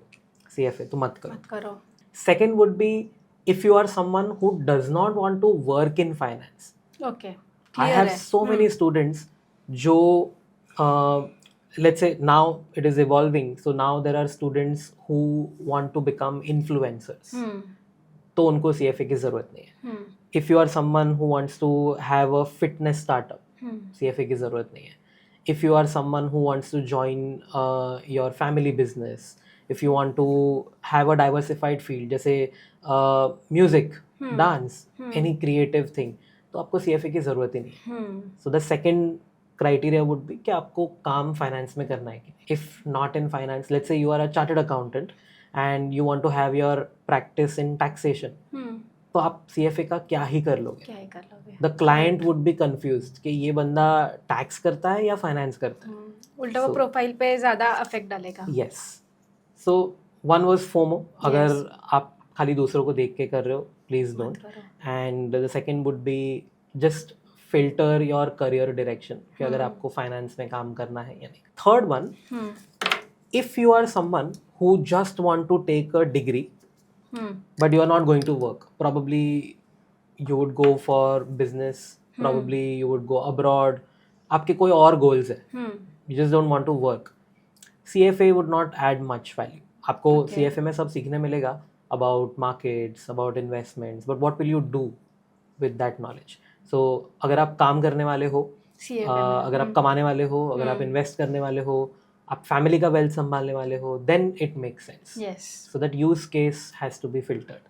[SPEAKER 1] CFA तो मत करो. Second would be if you are someone who does not want to work in finance.
[SPEAKER 3] Okay.
[SPEAKER 1] I have so many students जो let's say now it is evolving, so now there are students who want to become influencers. तो उनको CFA की ज़रूरत नहीं है. If you are someone who wants to have a fitness startup, CFA की ज़रूरत नहीं है. If you are someone who wants to join your family business, if you want to have a diversified field जैसे music, dance, any creative thing, तो आपको CFA की ज़रूरत ही नहीं है. So the second criteria would be कि आपको काम फाइनेंस में करना है कि नहीं. If not in finance, let's say you are a chartered accountant and you want to have your practice in taxation, तो आप CFA का क्या ही कर लोगे. The client would be confused कि ये बंदा टैक्स करता है या फाइनेंस करता है.
[SPEAKER 3] उल्टा वो प्रोफाइल पे ज़्यादा अफेक्ट डालेगा.
[SPEAKER 1] Yes. So one was FOMO. अगर आप खाली दूसरों को देख के कर रहे हो, please don't. And the second would be just filter your career direction कि अगर आपको फाइनेंस में काम करना है या नहीं. Third one, if you are someone who just want to take a degree but you are not going to work, probably you would go for business, probably you would go abroad, आपके कोई और goals है, you just don't want to work, CFA would not add much value. आपको CFA में सब सीखने मिलेगा about markets, about investments, but what will you do with that knowledge? So अगर आप काम करने वाले हो, अगर आप कमाने वाले हो, अगर आप इन्वेस्ट करने वाले हो, आप फैमिली का वेल्थ संभालने वाले हो, then it makes sense.
[SPEAKER 3] Yes.
[SPEAKER 1] So that use case has to be filtered.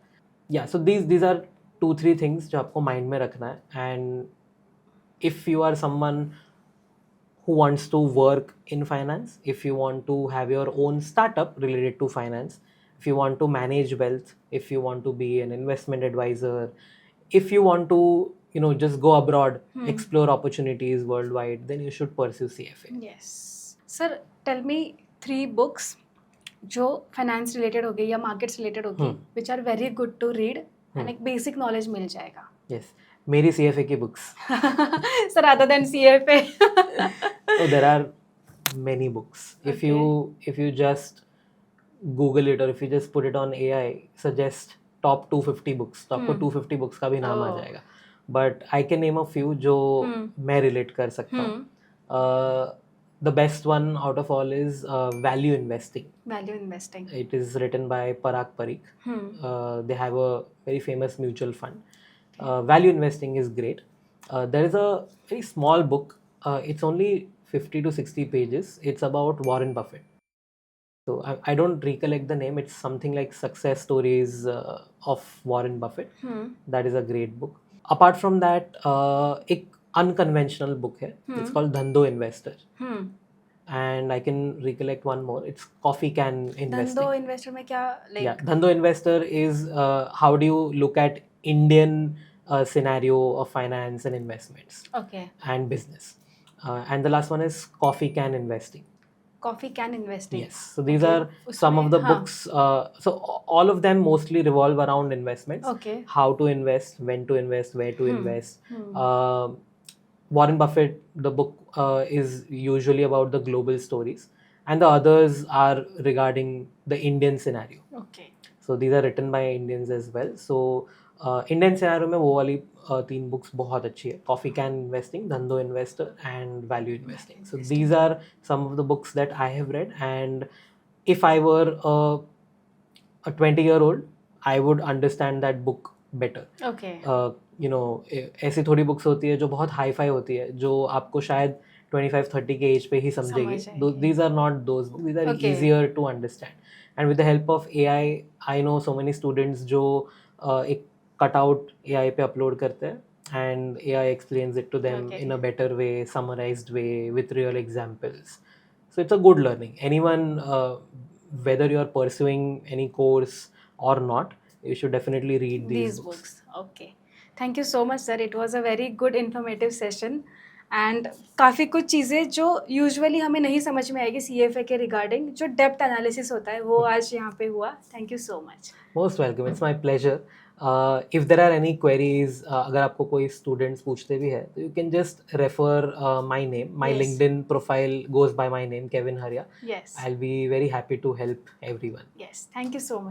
[SPEAKER 1] Yeah, so these are 2-3 things जो आपको माइंड में रखना है. And if you are someone who wants to work in finance, if you want to have your own startup related to finance, if you want to manage wealth, if you want to be an investment advisor, if you want to just go abroad, explore opportunities worldwide, then you should pursue CFA.
[SPEAKER 3] Yes. Sir, tell me 3 books जो finance related होगी या markets related होगी, which are very good to read and एक basic knowledge मिल जाएगा.
[SPEAKER 1] Yes. मेरी CFA की books.
[SPEAKER 3] Sir, other than CFA.
[SPEAKER 1] So there are many books. If you just Google it or if you just put it on AI, suggest top 250 books, तो आपको 250 books का भी नाम आ जाएगा. But I can name a few जो मैं relate कर सकता हूँ. The best one out of all is Value Investing.
[SPEAKER 3] Value Investing.
[SPEAKER 1] It is written by Parag Parikh. They have a very famous mutual fund. Value Investing is great. There is a very small book. It's only 50 to 60 pages. It's about Warren Buffett. So I don't recollect the name. It's something like Success Stories of Warren Buffett. That is a great book. Apart from that, एक unconventional book है. It's called Dhando Investor.
[SPEAKER 3] Hmm.
[SPEAKER 1] And I can recollect one more. It's Coffee Can Investing.
[SPEAKER 3] धंधो investor में क्या
[SPEAKER 1] Yeah,
[SPEAKER 3] like
[SPEAKER 1] Dhando Investor is how do you look at Indian scenario of finance and investments
[SPEAKER 3] okay
[SPEAKER 1] and business. And the last one is Coffee Can Investing.
[SPEAKER 3] Coffee can investing
[SPEAKER 1] Yes. So these
[SPEAKER 3] Okay.
[SPEAKER 1] are some of the
[SPEAKER 3] उसमें, हाँ.
[SPEAKER 1] books. So all of them mostly revolve around investments.
[SPEAKER 3] Okay
[SPEAKER 1] How to invest, when to invest, where to invest.
[SPEAKER 3] Hmm.
[SPEAKER 1] Warren Buffett, the book is usually about the global stories, and the others are regarding the Indian scenario.
[SPEAKER 3] Okay
[SPEAKER 1] So these are written by Indians as well. So Indian scenario में वो वाली 3 books बहुत अच्छी है. Coffee Can Investing, Dhando Investor, and Value Investing. So these are some of the books that I have read, and if I were a 20-year-old, I would understand that book better.
[SPEAKER 3] Okay
[SPEAKER 1] you know ऐसी थोड़ी books होती है जो बहुत hi fi होती है, जो आपको शायद 25-30 के एज पे ही समझेगी.
[SPEAKER 3] समझ
[SPEAKER 1] these are not those books, these are
[SPEAKER 3] Okay.
[SPEAKER 1] Easier to understand. And with the help of AI, I know so many students जो एक कटआउट AI पे अपलोड करते हैं, and AI explains it to them
[SPEAKER 3] Okay.
[SPEAKER 1] in a better way, summarized way, with real examples. So it's a good learning. Anyone, whether you're pursuing any course or not, you should definitely read these books.
[SPEAKER 3] Okay thank you so much sir it was a very good informative session and काफ़ी कुछ चीज़ें जो usually हमें नहीं समझ में आएगी CFA के रिगार्डिंग जो डेप्थ एनालिसिस होता है वो आज यहाँ पे हुआ. Thank you so much.
[SPEAKER 1] Most welcome. It's my pleasure. If there are any queries, अगर आपको कोई students पूछते भी है, तो you can just refer my name. My
[SPEAKER 3] Yes.
[SPEAKER 1] LinkedIn profile goes by my name, Kevin Haria.
[SPEAKER 3] Yes.
[SPEAKER 1] I'll be very happy to help everyone.
[SPEAKER 3] Yes. Thank you so much.